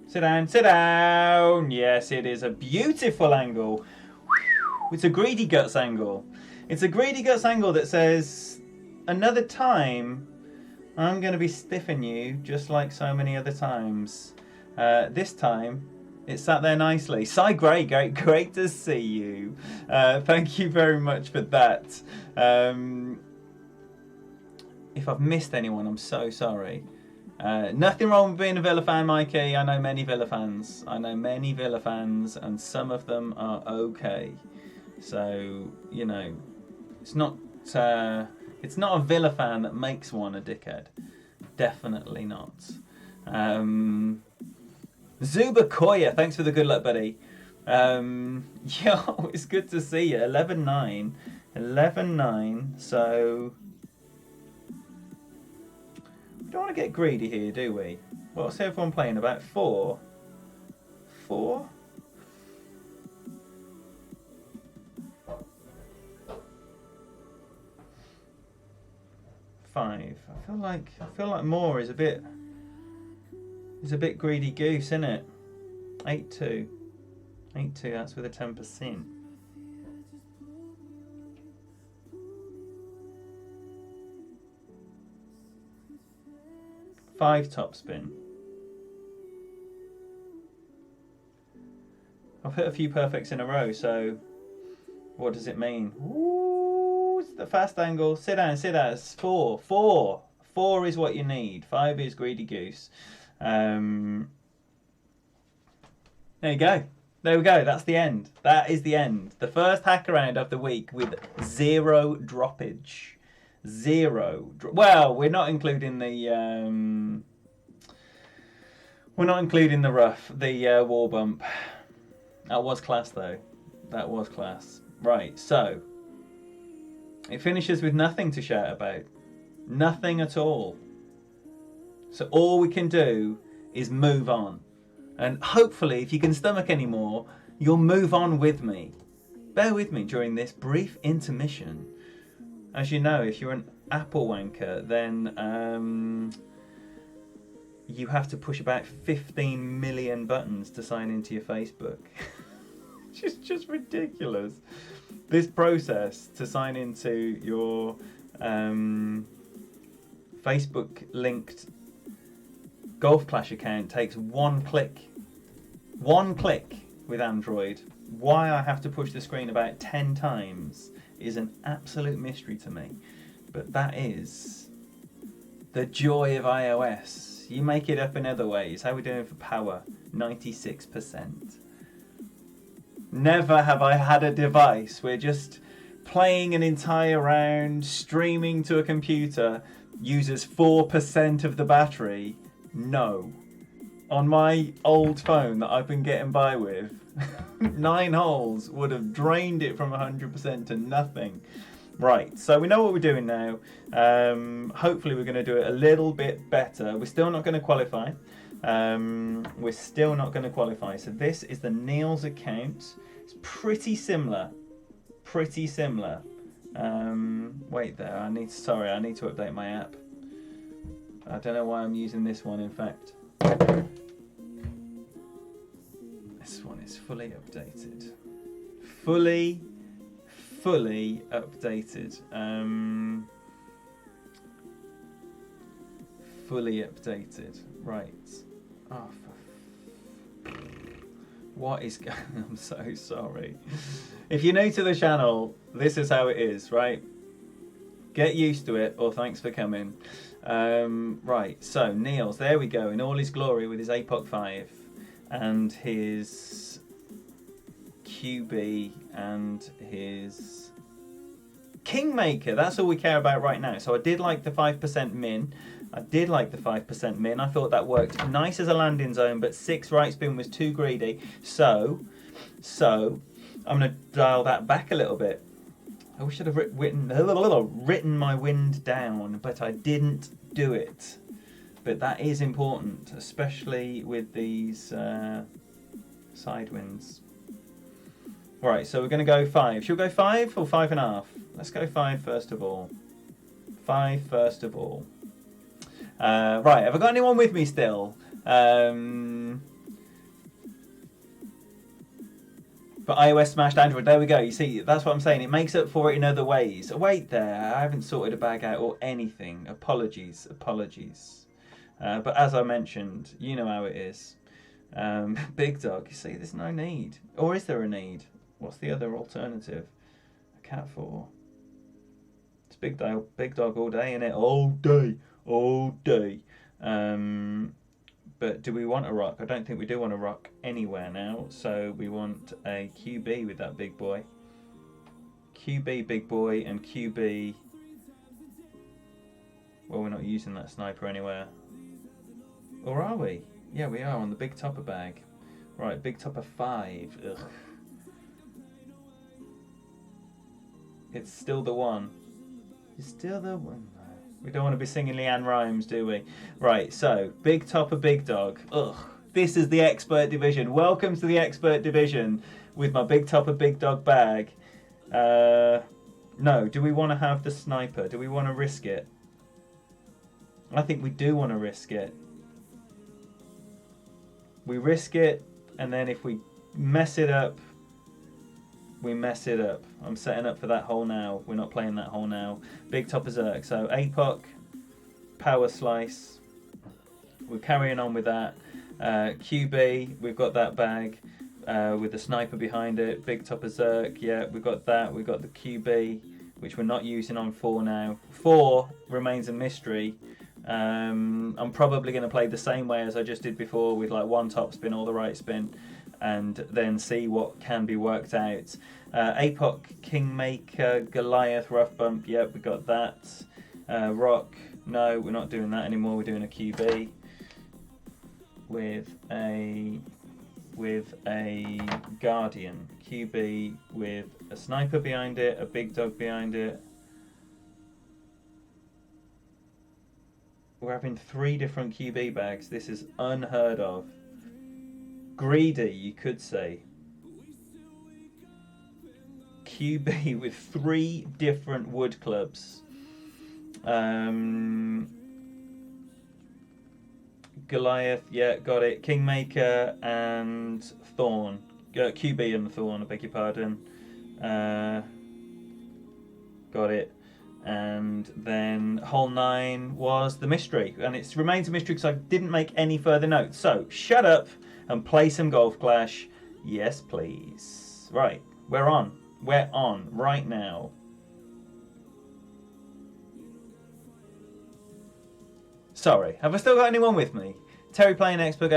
Speaker 1: Sit down, sit down. Yes, it is a beautiful angle. It's a greedy guts angle. It's a greedy guts angle that says, another time, I'm going to be stiffing you just like so many other times. This time, it sat there nicely. Cy Gray, great to see you. Thank you very much for that. If I've missed anyone, I'm so sorry. Nothing wrong with being a Villa fan, Mikey. I know many Villa fans. And some of them are okay. So, you know, it's not a Villa fan that makes one a dickhead. Definitely not. Zuba Koya, thanks for the good luck, buddy. Yo, it's good to see you. 11-9. 11-9, so... We don't want to get greedy here, do we? What's everyone playing? About 4? 4? Five. I feel like more is a bit greedy goose, isn't it? 8-2. 8-2, that's with a 10%. Five top spin. I've hit a few perfects in a row, so what does it mean? Ooh, it's the fast angle. Sit down, sit down. It's 4. 4. 4 is what you need. 5 is greedy goose. There you go. There we go. That's the end. That is the end. The first hack around of the week with 0 droppage. 0. Well, we're not including the rough, the wall bump. That was class though. That was class. Right. So it finishes with nothing to shout about. Nothing at all. So all we can do is move on. And hopefully, if you can stomach any more, you'll move on with me. Bear with me during this brief intermission. As you know, if you're an Apple wanker, then you have to push about 15 million buttons to sign into your Facebook. Which is just ridiculous. This process to sign into your Facebook-linked Golf Clash account takes 1 click. 1 click with Android. Why I have to push the screen about 10 times is an absolute mystery to me. But that is the joy of iOS. You make it up in other ways. How are we doing for power? 96%. Never have I had a device where just playing an entire round, streaming to a computer, uses 4% of the battery. No. On my old phone that I've been getting by with, 9 holes would have drained it from 100% to nothing. Right, so we know what we're doing now. Hopefully we're going to do it a little bit better. We're still not going to qualify. We're still not going to qualify. So this is the Neil's account. It's pretty similar. Pretty similar. Wait there, I need to update my app. I don't know why I'm using this one, in fact. This one is fully updated. Fully updated. Fully updated. Right. Oh, what is going on? I'm so sorry. If you're new to the channel, this is how it is, right? Get used to it, or thanks for coming. Right, so Niels, there we go, in all his glory with his APOC 5 and his QB and his Kingmaker. That's all we care about right now. So I did like the 5% min. I thought that worked nice as a landing zone, but 6 right spin was too greedy. So I'm going to dial that back a little bit. I wish I'd have written my wind down, but I didn't do it. But that is important, especially with these side winds. Right, so we're going to go 5. Should we go 5 or 5.5? Let's go 5 first of all. 5 first of all. Right, have I got anyone with me still? But iOS smashed Android. There we go. You see, that's what I'm saying. It makes up for it in other ways. Wait there. I haven't sorted a bag out or anything. Apologies. But as I mentioned, you know how it is. Big dog. You see, there's no need. Or is there a need? What's the other alternative? A cat 4. It's big dog all day, innit? All day. But do we want a rock? I don't think we do want a rock anywhere now. So we want a QB with that big boy. QB, big boy, and QB. Well, we're not using that sniper anywhere. Or are we? Yeah, we are on the big topper bag. Right, big topper 5. Ugh. It's still the one. It's still the one. We don't want to be singing Leanne Rhymes, do we? Right, so, big topper, big dog. Ugh. This is the expert division. Welcome to the expert division with my big topper, big dog bag. No, do we want to have the sniper? Do we want to risk it? I think we do want to risk it. We risk it, and then if we mess it up, we mess it up. I'm setting up for that hole now. We're not playing that hole now. Big topper Zerk. So APOC, power slice. We're carrying on with that. QB, we've got that bag with the sniper behind it. Big topper Zerk, yeah, we've got that. We've got the QB, which we're not using on 4 now. 4 remains a mystery. I'm probably going to play the same way as I just did before, with like 1 top spin or the right spin, and then see what can be worked out. APOC, Kingmaker, Goliath, Rough Bump, yep, we got that. Rock, no, we're not doing that anymore. We're doing a QB with a Guardian. QB with a sniper behind it, a big dog behind it. We're having 3 different QB bags. This is unheard of. Greedy, you could say. QB with 3 different wood clubs. Goliath, yeah, got it. Kingmaker and Thorn. QB and Thorn, I beg your pardon. Got it. And then hole 9 was the mystery, and it remains a mystery because I didn't make any further notes. So shut up and play some Golf Clash. Yes, please. Right, we're on right now. Sorry, have I still got anyone with me? Terry playing expert.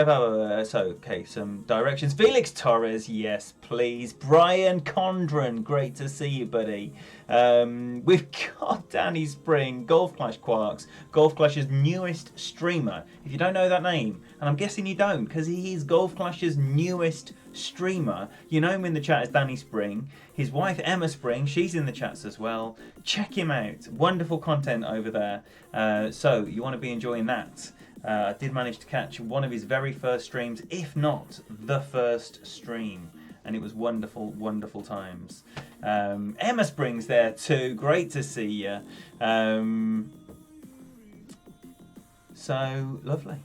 Speaker 1: So, okay, some directions. Felix Torres, yes, please. Brian Condren, great to see you, buddy. We've got Danny Spring, Golf Clash Quarks, Golf Clash's newest streamer. If you don't know that name, and I'm guessing you don't, because he is Golf Clash's newest streamer. You know him in the chat as Danny Spring. His wife Emma Spring, she's in the chats as well. Check him out. Wonderful content over there. So you want to be enjoying that. I did manage to catch one of his very first streams, if not the first stream, and it was wonderful, wonderful times. Emma Spring's there too. Great to see you. So lovely.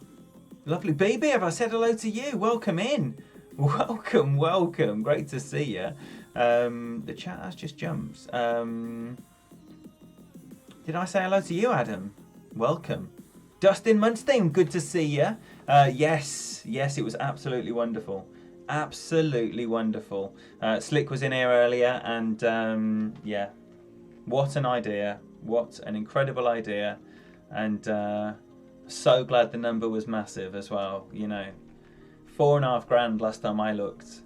Speaker 1: Lovely. BB, have I said hello to you? Welcome in. Welcome, welcome. Great to see you. The chat has just jumped. Did I say hello to you, Adam? Welcome. Dustin Munstein, good to see you. Yes, it was absolutely wonderful. Absolutely wonderful. Slick was in here earlier, and yeah, what an idea. What an incredible idea. And so glad the number was massive as well, you know. 4.5 grand last time I looked.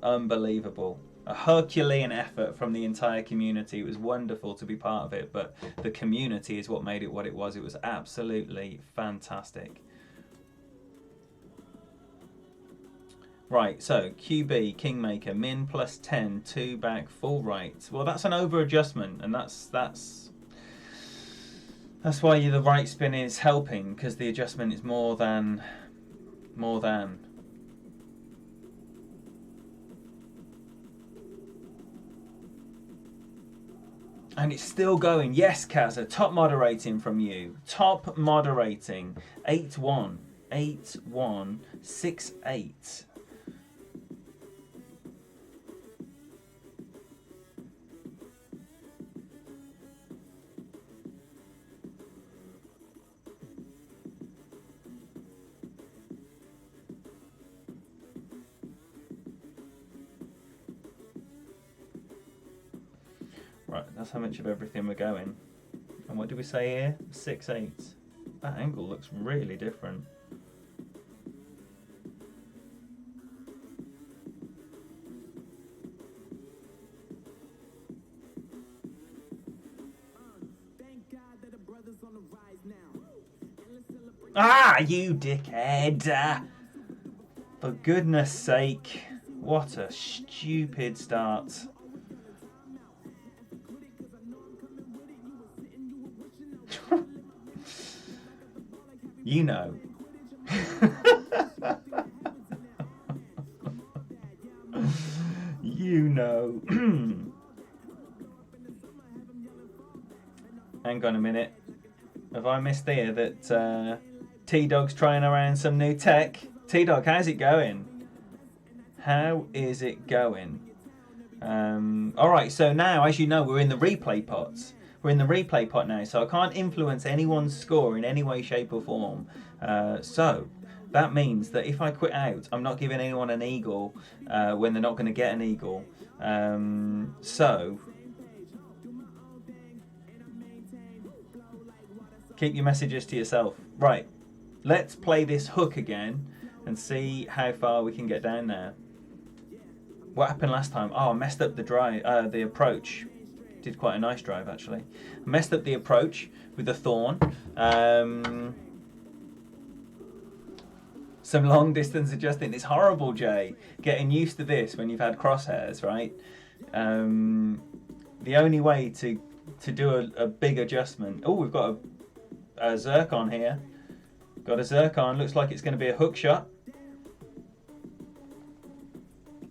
Speaker 1: Unbelievable. A Herculean effort from the entire community. It was wonderful to be part of it, but the community is what made it what it was. It was absolutely fantastic. Right, so QB, Kingmaker, min plus 10, 2 back, full right. Well, that's an over adjustment, and that's why the right spin is helping, because the adjustment is more than. And it's still going. Yes, Kazza, top moderating from you. Top moderating. 8-1. 8-1. 6-8. Right, that's how much of everything we're going. And what do we say here? 6-8. That angle looks really different. Ah, you dickhead! For goodness sake. What a stupid start. You know. you know. Hang on a minute. Have I missed here that T-Dog's trying around some new tech? T-Dog, how's it going? How is it going? Alright, so now, as you know, we're in the replay pots. We're in the replay pot now, so I can't influence anyone's score in any way, shape or form. So that means that if I quit out, I'm not giving anyone an eagle when they're not going to get an eagle. So keep your messages to yourself. Right, let's play this hook again and see how far we can get down there. What happened last time? Oh, I messed up the drive, the approach. Did quite a nice drive actually. I messed up the approach with the thorn. Some long distance adjusting. It's horrible, Jay. Getting used to this when you've had crosshairs, right? The only way to do a big adjustment. Oh, we've got a zircon here. Got a zircon. Looks like it's going to be a hook shot.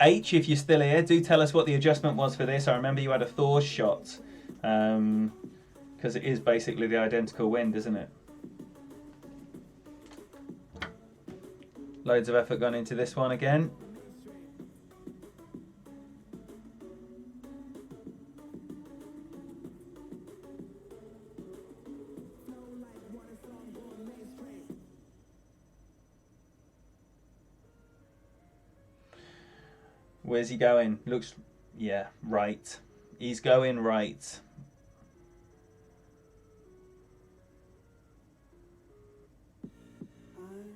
Speaker 1: H, if you're still here, do tell us what the adjustment was for this. I remember you had a Thor's shot, because it is basically the identical wind, isn't it? Loads of effort gone into this one again. Where's he going? Looks, yeah, right. He's going right.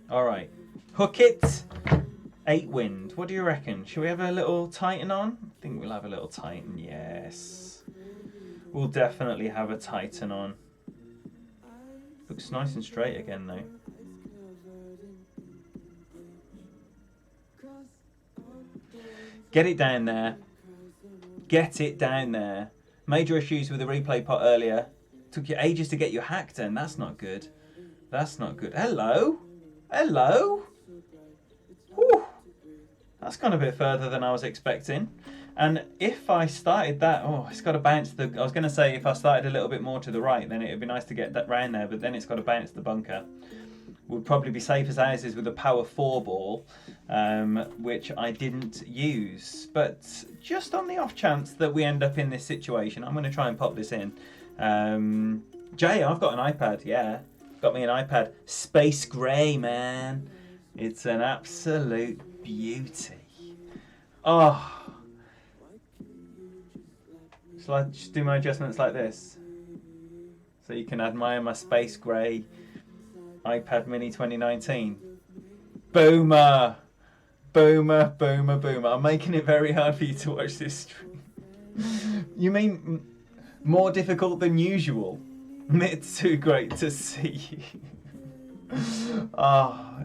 Speaker 1: All right. Hook it. 8 wind. What do you reckon? Should we have a little Titan on? I think we'll have a little Titan. Yes. We'll definitely have a Titan on. Looks nice and straight again, though. Get it down there. Get it down there. Major issues with the replay pot earlier. Took you ages to get your hack done. That's not good. That's not good. Hello? Hello? Whew. That's gone a bit further than I was expecting. And if I started that... Oh, it's got to bounce the... I was going to say if I started a little bit more to the right, then it would be nice to get that round there. But then it's got to bounce the bunker. Would probably be safe as houses with a power 4 ball, which I didn't use. But just on the off chance that we end up in this situation, I'm going to try and pop this in. Jay, I've got an iPad, yeah. Got me an iPad. Space grey, man. It's an absolute beauty. Oh. Shall I just do my adjustments like this? So you can admire my space grey iPad Mini 2019. Boomer! Boomer, boomer, boomer. I'm making it very hard for you to watch this stream. You mean more difficult than usual? It's too great to see you. Ah,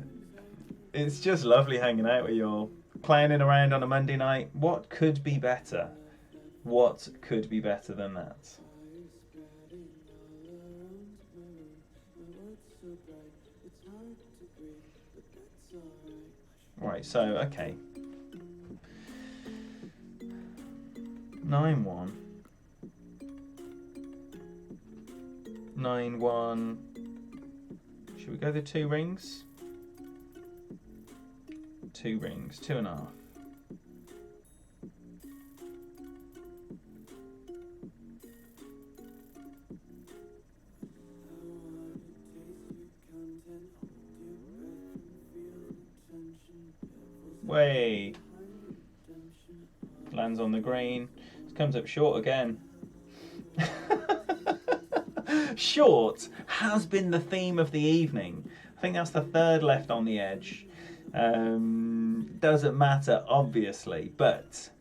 Speaker 1: it's just lovely hanging out with you all. Clowning around on a Monday night. What could be better? What could be better than that? Right, so, okay. 9-1. 9-1. Should we go the 2 rings? 2 rings, 2.5. Way. Lands on the green. It comes up short again. Short has been the theme of the evening. I think that's the 3rd left on the edge. Doesn't matter, obviously, but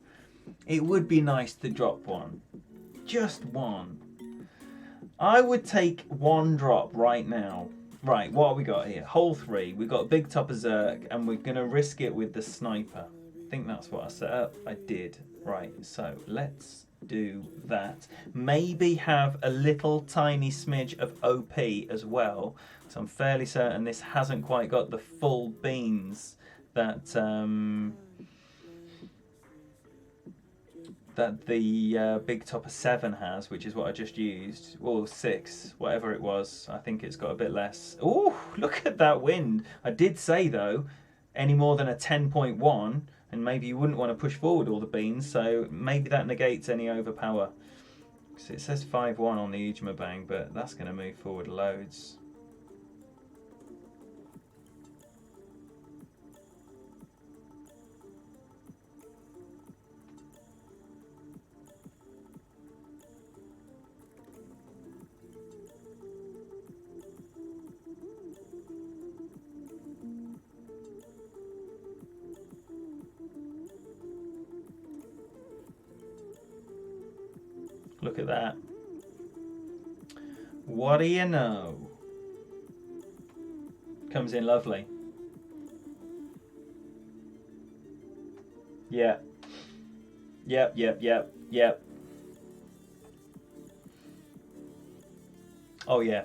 Speaker 1: it would be nice to drop one. Just one. I would take 1 drop right now. Right, what have we got here? Hole 3. We've got big top of Zerk, and we're going to risk it with the sniper. I think that's what I set up. I did. Right, so let's do that. Maybe have a little tiny smidge of OP as well. So I'm fairly certain this hasn't quite got the full beans that that the big topper 7 has, which is what I just used, or 6, whatever it was. I think it's got a bit less. Oh, look at that wind. I did say though, any more than a 10.1 and maybe you wouldn't want to push forward all the beans, so maybe that negates any overpower. So it says 5-1 on the Ujima, but that's going to move forward loads. Look at that. What do you know? Comes in lovely. Yeah. Yep. Oh yeah.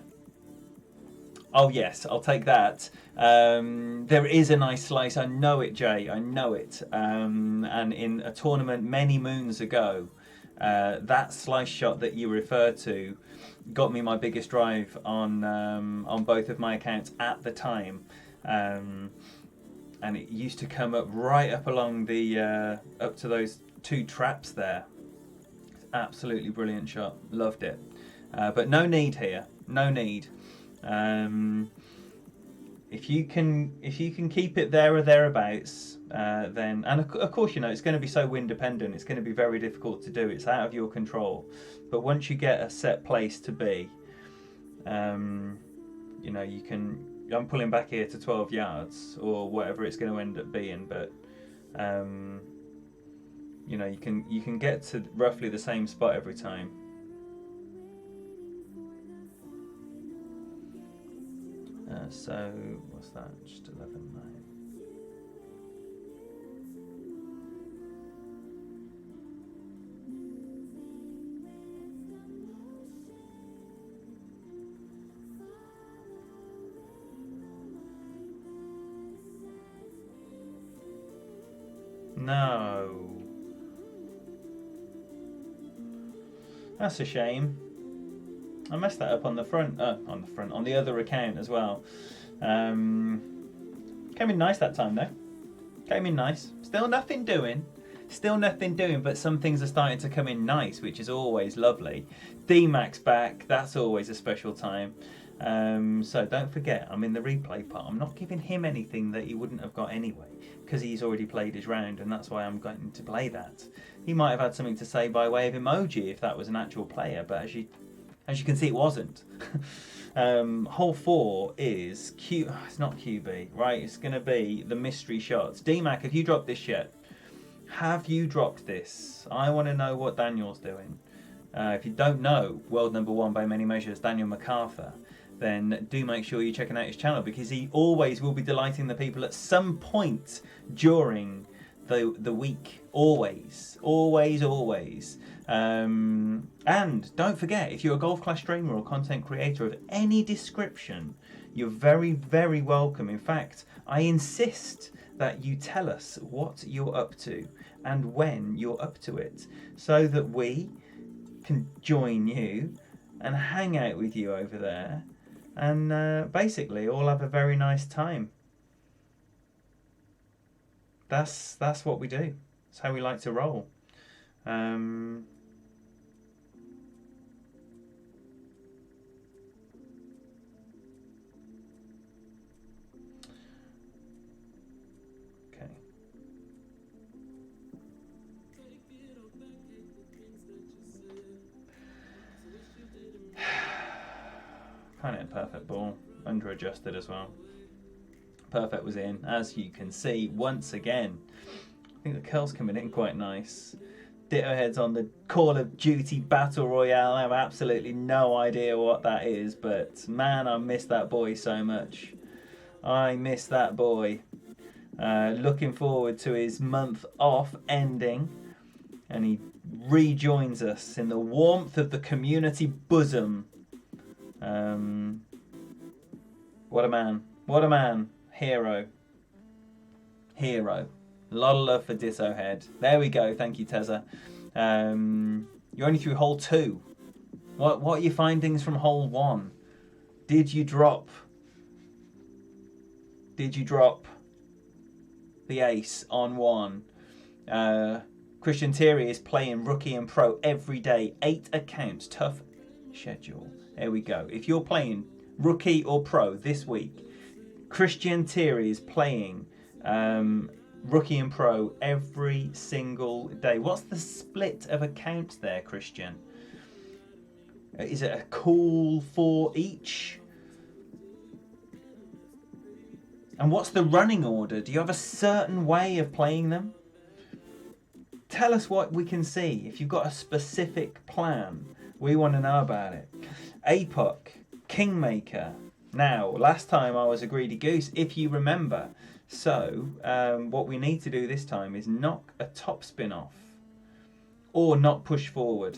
Speaker 1: Oh yes, I'll take that. There is a nice slice. I know it, Jay. I know it. And in a tournament many moons ago, that slice shot that you refer to got me my biggest drive on both of my accounts at the time. And it used to come up right up along the up to those 2 traps there. Absolutely brilliant shot. Loved it. But no need here. No need. If you can keep it there or thereabouts, then, and of course, you know, it's going to be so wind dependent. It's going to be very difficult to do. It's out of your control. But once you get a set place to be, you know, you can. I'm pulling back here to 12 yards or whatever it's going to end up being, but you know, you can get to roughly the same spot every time. So what's that? Just 11.9. No. That's a shame. I messed that up on the front, on the other account as well. Came in nice that time though. Came in nice. Still nothing doing, but some things are starting to come in nice, which is always lovely. D-Mac's back, that's always a special time. So don't forget, I'm in the replay part. I'm not giving him anything that he wouldn't have got anyway, because he's already played his round, and that's why I'm going to play that. He might have had something to say by way of emoji if that was an actual player, but as you can see, it wasn't. Hole 4 is Q. It's not QB, right? It's going to be the mystery shots. D-Mac, have you dropped this yet? Have you dropped this? I want to know what Daniel's doing. If you don't know, world number 1 by many measures, Daniel MacArthur, then do make sure you're checking out his channel, because he always will be delighting the people at some point during the week. Always. And don't forget, if you're a Golf Clash streamer or content creator of any description, you're very, very welcome. In fact, I insist that you tell us what you're up to and when you're up to it, so that we can join you and hang out with you over there and basically all have a very nice time. That's what we do. That's how we like to roll. Planet Perfect ball, under adjusted as well. Perfect was in, as you can see, once again. I think the curl's coming in quite nice. Ditto heads on the Call of Duty Battle Royale. I have absolutely no idea what that is, but man, I miss that boy so much. I miss that boy. Looking forward to his month off ending, and he rejoins us in the warmth of the community bosom. What a man. What a man. Hero. A lot of love for Ditto Head. There we go. Thank you, Tezza. You're only through hole 2. What are your findings from hole 1? Did you drop the ace on 1? Christian Thierry is playing rookie and pro every day. 8 accounts, tough schedule. There we go. If you're playing rookie or pro this week, Christian Thierry is playing rookie and pro every single day. What's the split of accounts there, Christian? Is it a cool 4 each? And what's the running order? Do you have a certain way of playing them? Tell us what we can see. If you've got a specific plan, we want to know about it. APOC, Kingmaker. Now, last time I was a greedy goose, if you remember. So, what we need to do this time is knock a top spin off. Or not push forward.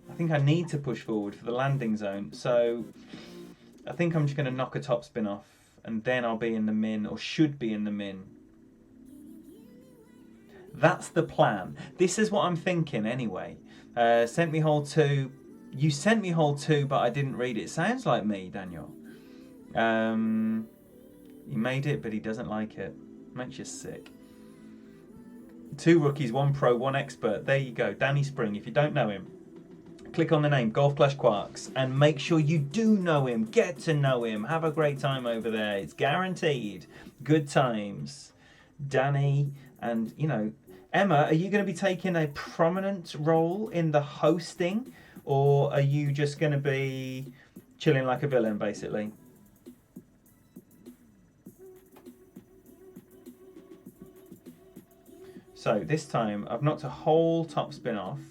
Speaker 1: I think I need to push forward for the landing zone. So, I think I'm just going to knock a top spin off. And then I'll be in the min, or should be in the min. That's the plan. This is what I'm thinking anyway. Sent me hole 2. You sent me hole 2, but I didn't read it. Sounds like me, Daniel. He made it, but he doesn't like it. Makes you sick. 2 rookies, 1 pro, 1 expert. There you go. Danny Spring. If you don't know him, click on the name, Golf Clash Quarks, and make sure you do know him. Get to know him. Have a great time over there. It's guaranteed. Good times. Danny and, you know, Emma, are you going to be taking a prominent role in the hosting, or are you just going to be chilling like a villain, basically? So this time I've knocked a whole top spin off.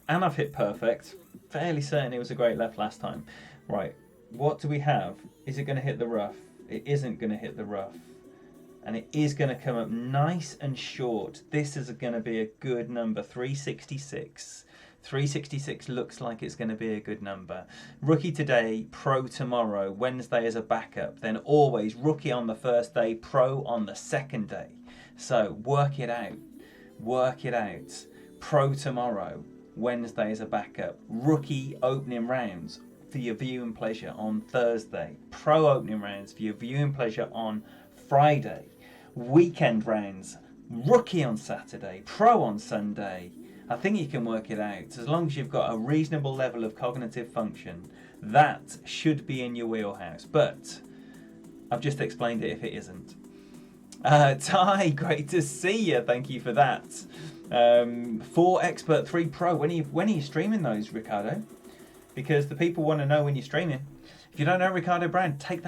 Speaker 1: And I've hit perfect. Fairly certain it was a great left last time. Right, what do we have? Is it going to hit the rough? It isn't going to hit the rough. And it is going to come up nice and short. This is going to be a good number, 366. 366 looks like it's going to be a good number. Rookie today, pro tomorrow, Wednesday as a backup. Then always rookie on the first day, pro on the second day. So work it out. Work it out. Pro tomorrow, Wednesday as a backup. Rookie opening rounds for your viewing pleasure on Thursday. Pro opening rounds for your viewing pleasure on Friday. Weekend rounds. Rookie on Saturday. Pro on Sunday. I think you can work it out. As long as you've got a reasonable level of cognitive function, that should be in your wheelhouse. But I've just explained it if it isn't. Ty, great to see you. Thank you for that. 4 expert, 3 pro. When are you streaming those, Ricardo? Because the people want to know when you're streaming. If you don't know Ricardo Brown, take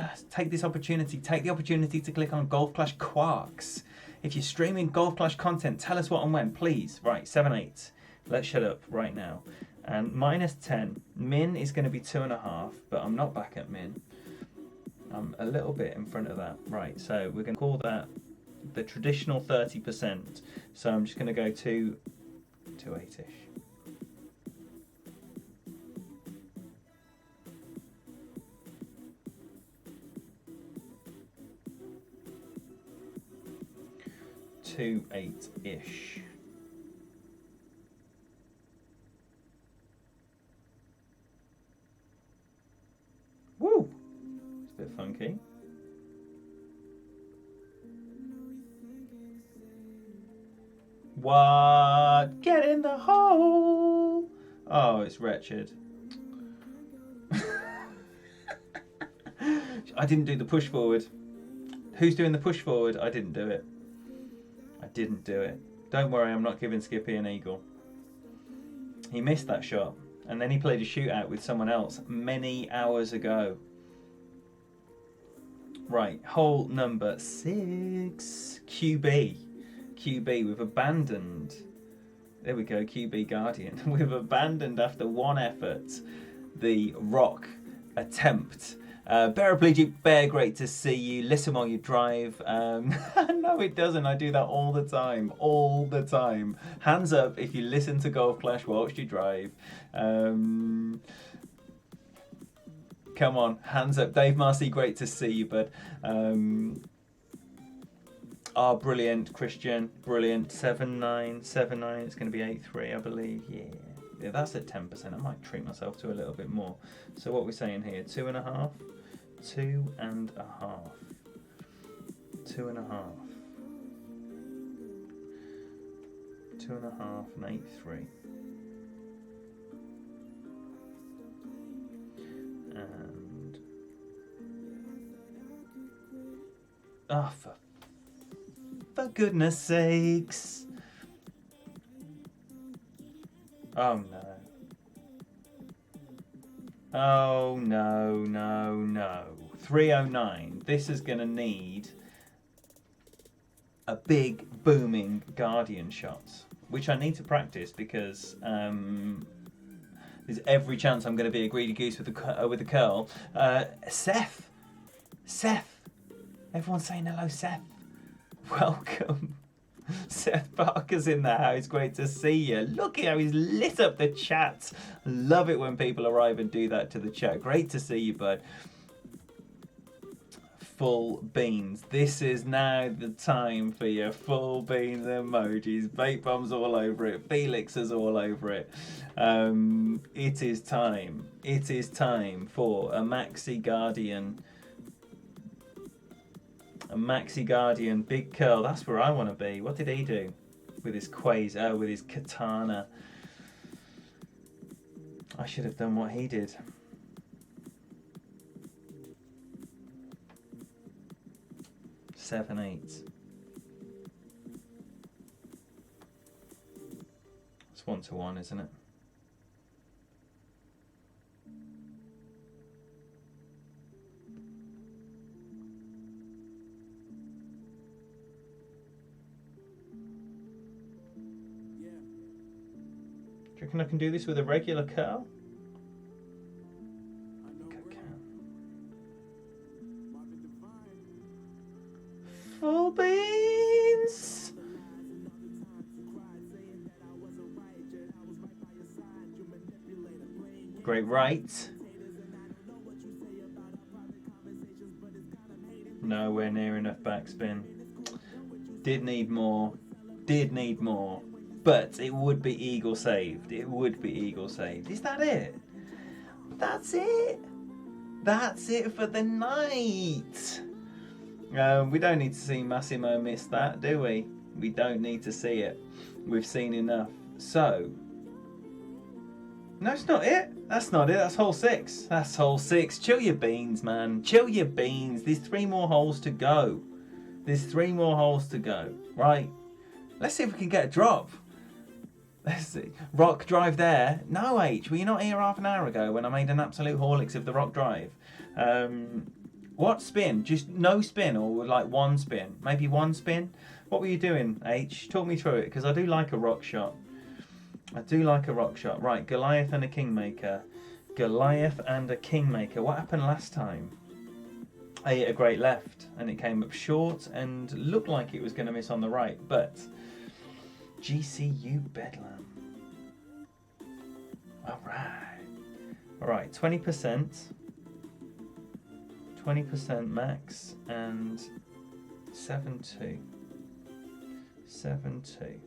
Speaker 1: this opportunity. Take the opportunity to click on Golf Clash Quarks. If you're streaming Golf Clash content, tell us what and when, please. Right, 7-8. Let's shut up right now. And -10. Min is going to be 2.5, but I'm not back at min. I'm a little bit in front of that. Right, so we're going to call that the traditional 30%. So I'm just going to go to 8-ish. To 8-ish. Woo! It's a bit funky. What? Get in the hole! Oh, it's wretched. I didn't do the push forward. Who's doing the push forward? I didn't do it. I didn't do it. Don't worry, I'm not giving Skippy an eagle. He missed that shot, and then he played a shootout with someone else many hours ago. Right, hole number 6. QB. We've abandoned. There we go, QB Guardian. We've abandoned after 1 effort the rock attempt. Paraplegic Bear, great to see you. Listen while you drive. No, it doesn't. I do that all the time. All the time. Hands up if you listen to Golf Clash whilst you drive. Come on, hands up. Dave Marcy, great to see you, bud. Brilliant, Christian, brilliant. 7979. It's going to be 83, I believe. Yeah, that's at 10%. I might treat myself to a little bit more. So what we're saying here, 2.5, 2.5, 2.5, 2.5, and 83. And for goodness sakes. Oh no. 309. This is going to need a big booming Guardian shot, which I need to practice because there's every chance I'm going to be a greedy goose with the curl. Seth. Everyone's saying hello, Seth. Welcome. Seth Parker's in the house. Great to see you. Look at how he's lit up the chat. Love it when people arrive and do that to the chat. Great to see you, bud. Full beans. This is now the time for your full beans emojis. Bait bombs all over it. Felix is all over it. It is time. It is time for a Maxi Guardian. A Maxi Guardian, big curl. That's where I want to be. What did he do with his quasar, with his katana? I should have done what he did. Seven, 8. It's 1-to-1, isn't it? Do you reckon I can do this with a regular curl? I think I can. Full beans! Great right. Nowhere near enough backspin. Did need more. But it would be eagle saved. Is that it? That's it. That's it for the night. We don't need to see Massimo miss that, do we? We don't need to see it. We've seen enough. So, no, it's not it. That's not it. That's hole 6. Chill your beans, man. Chill your beans. There's 3 more holes to go. Right. Let's see if we can get a drop. Let's see. Rock drive there. No, H. Were you not here half an hour ago when I made an absolute horlicks of the rock drive? What spin? Just no spin or like one spin? Maybe one spin? What were you doing, H? Talk me through it because I do like a rock shot. Right, Goliath and a Kingmaker. What happened last time? I hit a great left and it came up short and looked like it was going to miss on the right, but GCU Bedlam. Alright, 20% max and 7-2. 7-2.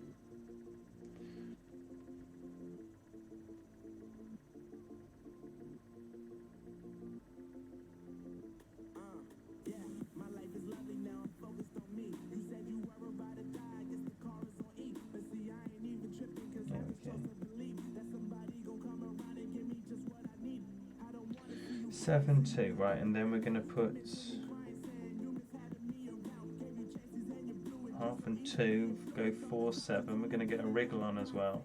Speaker 1: There we go. 7-2, right, and then we're going to put half and 2, go 4-7. We're going to get a wriggle on as well.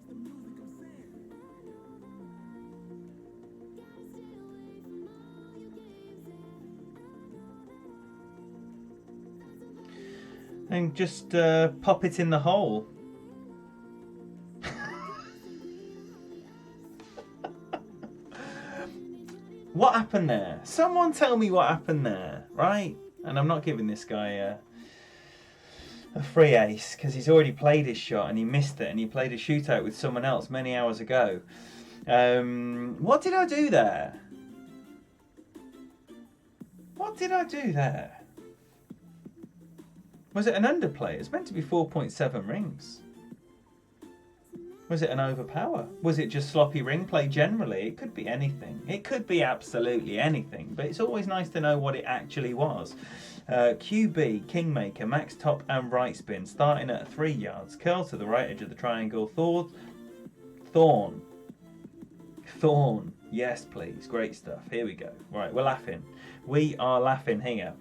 Speaker 1: And just pop it in the hole. What happened there? Someone tell me what happened there, right? And I'm not giving this guy a free ace because he's already played his shot and he missed it and he played a shootout with someone else many hours ago. What did I do there? What did I do there? Was it an underplay? It's meant to be 4.7 rings. Was it an overpower? Was it just sloppy ring play generally? It could be anything. It could be absolutely anything, but it's always nice to know what it actually was. QB, Kingmaker, max top and right spin, starting at 3 yards. Curl to the right edge of the triangle. Thorn. Yes, please. Great stuff. Here we go. Right, we're laughing. We are laughing here.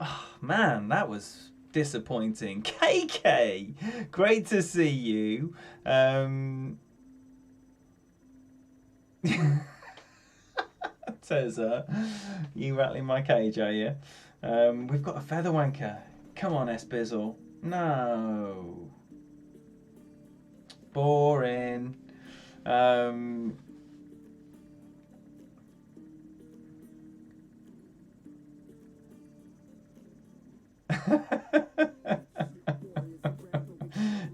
Speaker 1: Oh, man, that was disappointing. KK, great to see you. Tezza, you rattling my cage, are you? We've got a feather wanker. Come on, Espizzle. No. Boring.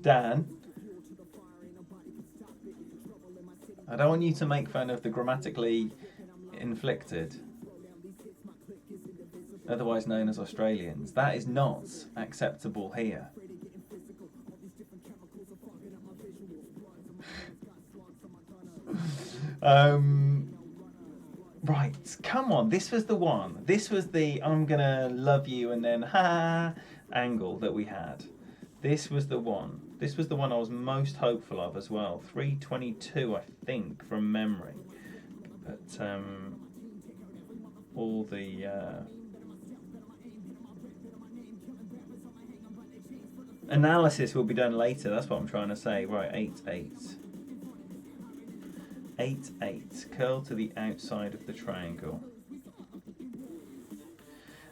Speaker 1: Dan, I don't want you to make fun of the grammatically inflicted, otherwise known as Australians. That is not acceptable here. Right, come on. This was the one. This was the I'm gonna love you and then ha angle that we had. This was the one. This was the one I was most hopeful of as well. 322, I think, from memory. But all the analysis will be done later. That's what I'm trying to say. Right, 8-8. 8-8. Curl to the outside of the triangle.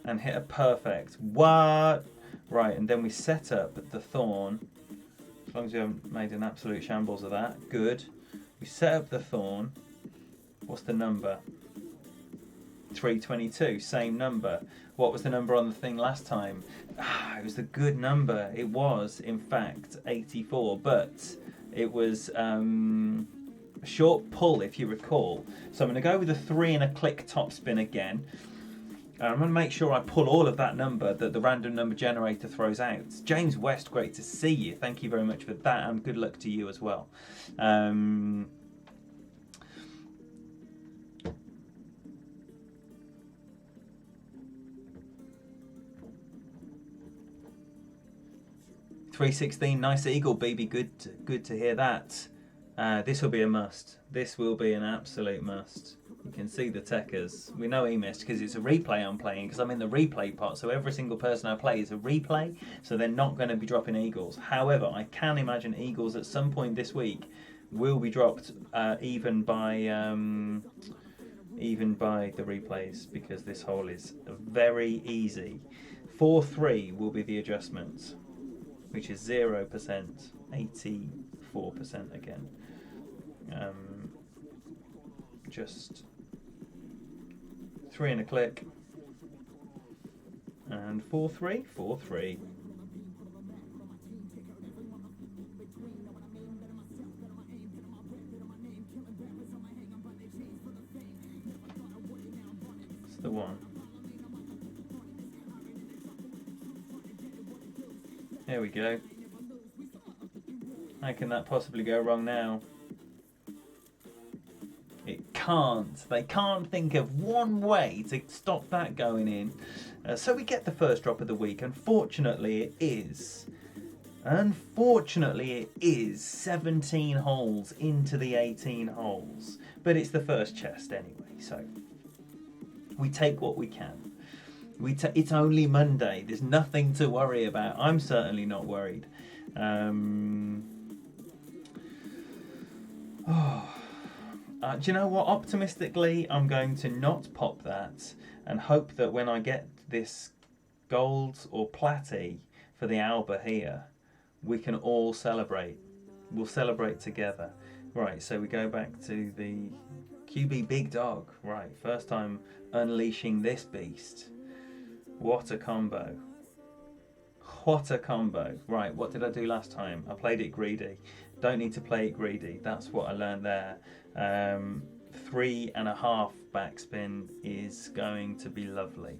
Speaker 1: And hit a perfect. What? Right, and then we set up the thorn. As long as we haven't made an absolute shambles of that. Good. We set up the thorn. What's the number? 322. Same number. What was the number on the thing last time? It was the good number. It was, in fact, 84. But it was a short pull, if you recall. So I'm going to go with a 3 and a click top spin again. I'm going to make sure I pull all of that number that the random number generator throws out. James West, great to see you. Thank you very much for that, and good luck to you as well. 316, nice eagle, baby. Good to hear that. This will be a must. This will be an absolute must. You can see the techers. We know he missed because it's a replay I'm playing, because I'm in the replay pot, so every single person I play is a replay, so they're not going to be dropping eagles. However, I can imagine eagles at some point this week will be dropped even by the replays, because this hole is very easy. 4-3 will be the adjustment, which is 0%, 84% again. Just 3 and a click, and 4-3, 4-3. It's the one. There we go. How can that possibly go wrong now? It can't. They can't think of one way to stop that going in. So we get the first drop of the week. Unfortunately, it is 17 holes into the 18 holes. But it's the first chest anyway, so we take what we can. It's only Monday. There's nothing to worry about. I'm certainly not worried. Do you know what? Optimistically, I'm going to not pop that and hope that when I get this gold or platty for the Alba here, we can all celebrate. We'll celebrate together. Right, so we go back to the QB Big Dog. Right, first time unleashing this beast. What a combo. What a combo. Right, what did I do last time? I played it greedy. Don't need to play it greedy. That's what I learned there. 3.5 backspin is going to be lovely.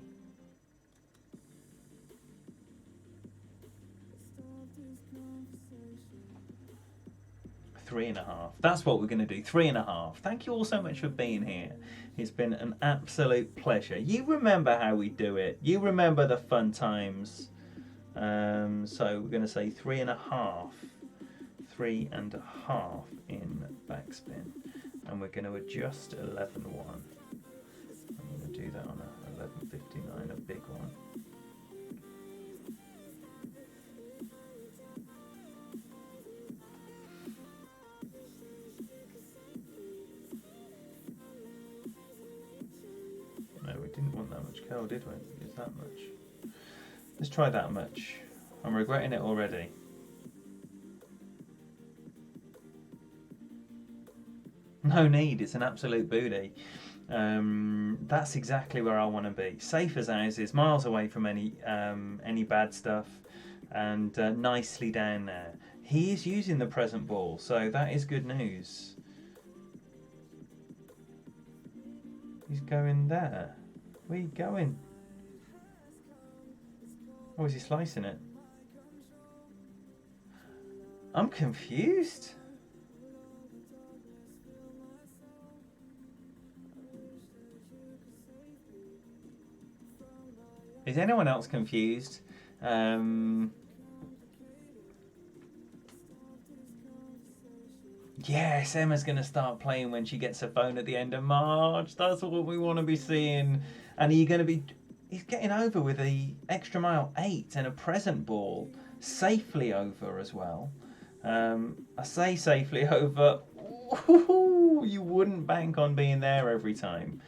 Speaker 1: Three and a half. That's what we're going to do. 3.5. Thank you all so much for being here. It's been an absolute pleasure. You remember how we do it. You remember the fun times. So we're going to say 3.5. 3.5 in backspin. And we're going to adjust 11.1. I'm going to do that on a 11.59, a big one. No, we didn't want that much curl, did we? It's that much. Let's try that much. I'm regretting it already. No need, it's an absolute booty. That's exactly where I want to be. Safe as houses, miles away from any bad stuff, and nicely down there. He is using the present ball, so that is good news. He's going there. Where are you going? Oh, is he slicing it? I'm confused. Is anyone else confused? Yes, Emma's going to start playing when she gets her phone at the end of March. That's what we want to be seeing. And he's getting over with the extra mile 8 and a present ball. Safely over as well. I say safely over. Ooh, you wouldn't bank on being there every time.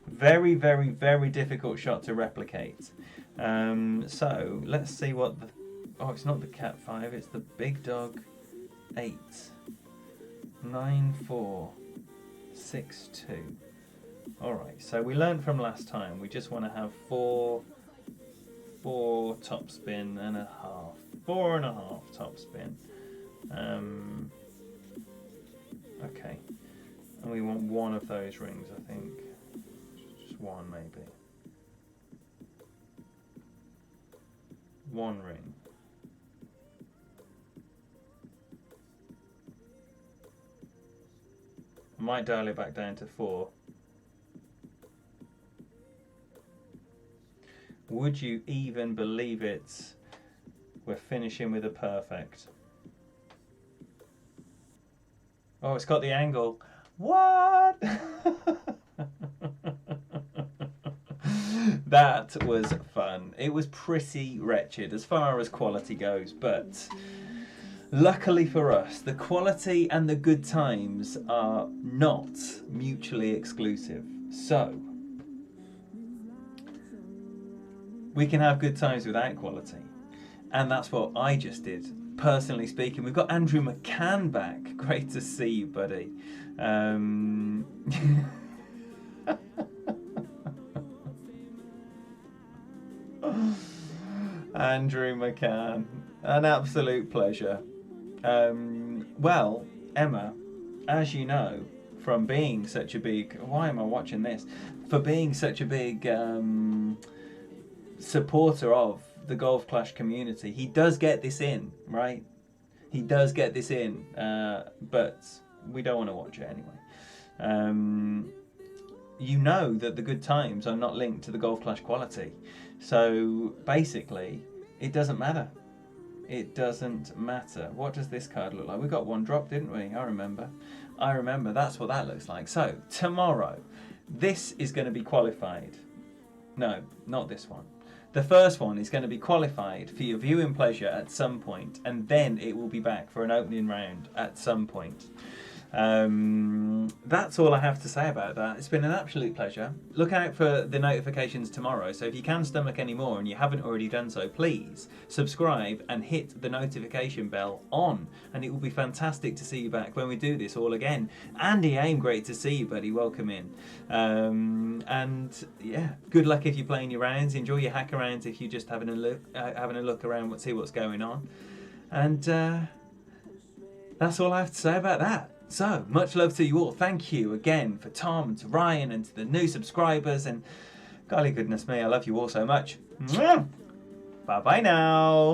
Speaker 1: Very, very, very difficult shot to replicate. So let's see what the... Oh, it's not the cat 5, it's the big dog 8. 9, 4, 6, 2. Alright, so we learned from last time. We just want to have 4 top spin and a half. 4.5 top spin. Okay. And we want one of those rings, I think. One maybe. One ring. I might dial it back down to 4. Would you even believe it? We're finishing with a perfect. Oh, it's got the angle. What? That was fun. It was pretty wretched as far as quality goes, but luckily for us, the quality and the good times are not mutually exclusive. So, we can have good times without quality. And that's what I just did. Personally speaking, we've got Andrew McCann back. Great to see you, buddy. Andrew McCann, an absolute pleasure. Well, Emma, as you know, from being such a big... Why am I watching this? For being such a big supporter of the Golf Clash community, he does get this in, right? He does get this in, but we don't want to watch it anyway. You know that the good times are not linked to the Golf Clash quality. So basically, it doesn't matter. It doesn't matter. What does this card look like? We got one drop, didn't we? I remember. That's what that looks like. So tomorrow, this is going to be qualified. No, not this one. The first one is going to be qualified for your viewing pleasure at some point, and then it will be back for an opening round at some point. That's all I have to say about that. It's been an absolute pleasure. Look out for the notifications tomorrow. So if you can stomach any more and you haven't already done so, please subscribe and hit the notification bell on, and it will be fantastic to see you back when we do this all again. Andy Aim, great to see you, buddy. Welcome in. And yeah, good luck if you're playing your rounds. Enjoy your hack arounds if you're just having a look around, see what's going on. And that's all I have to say about that. So, much love to you all. Thank you again for Tom and to Ryan and to the new subscribers. And golly goodness me, I love you all so much. Bye bye now.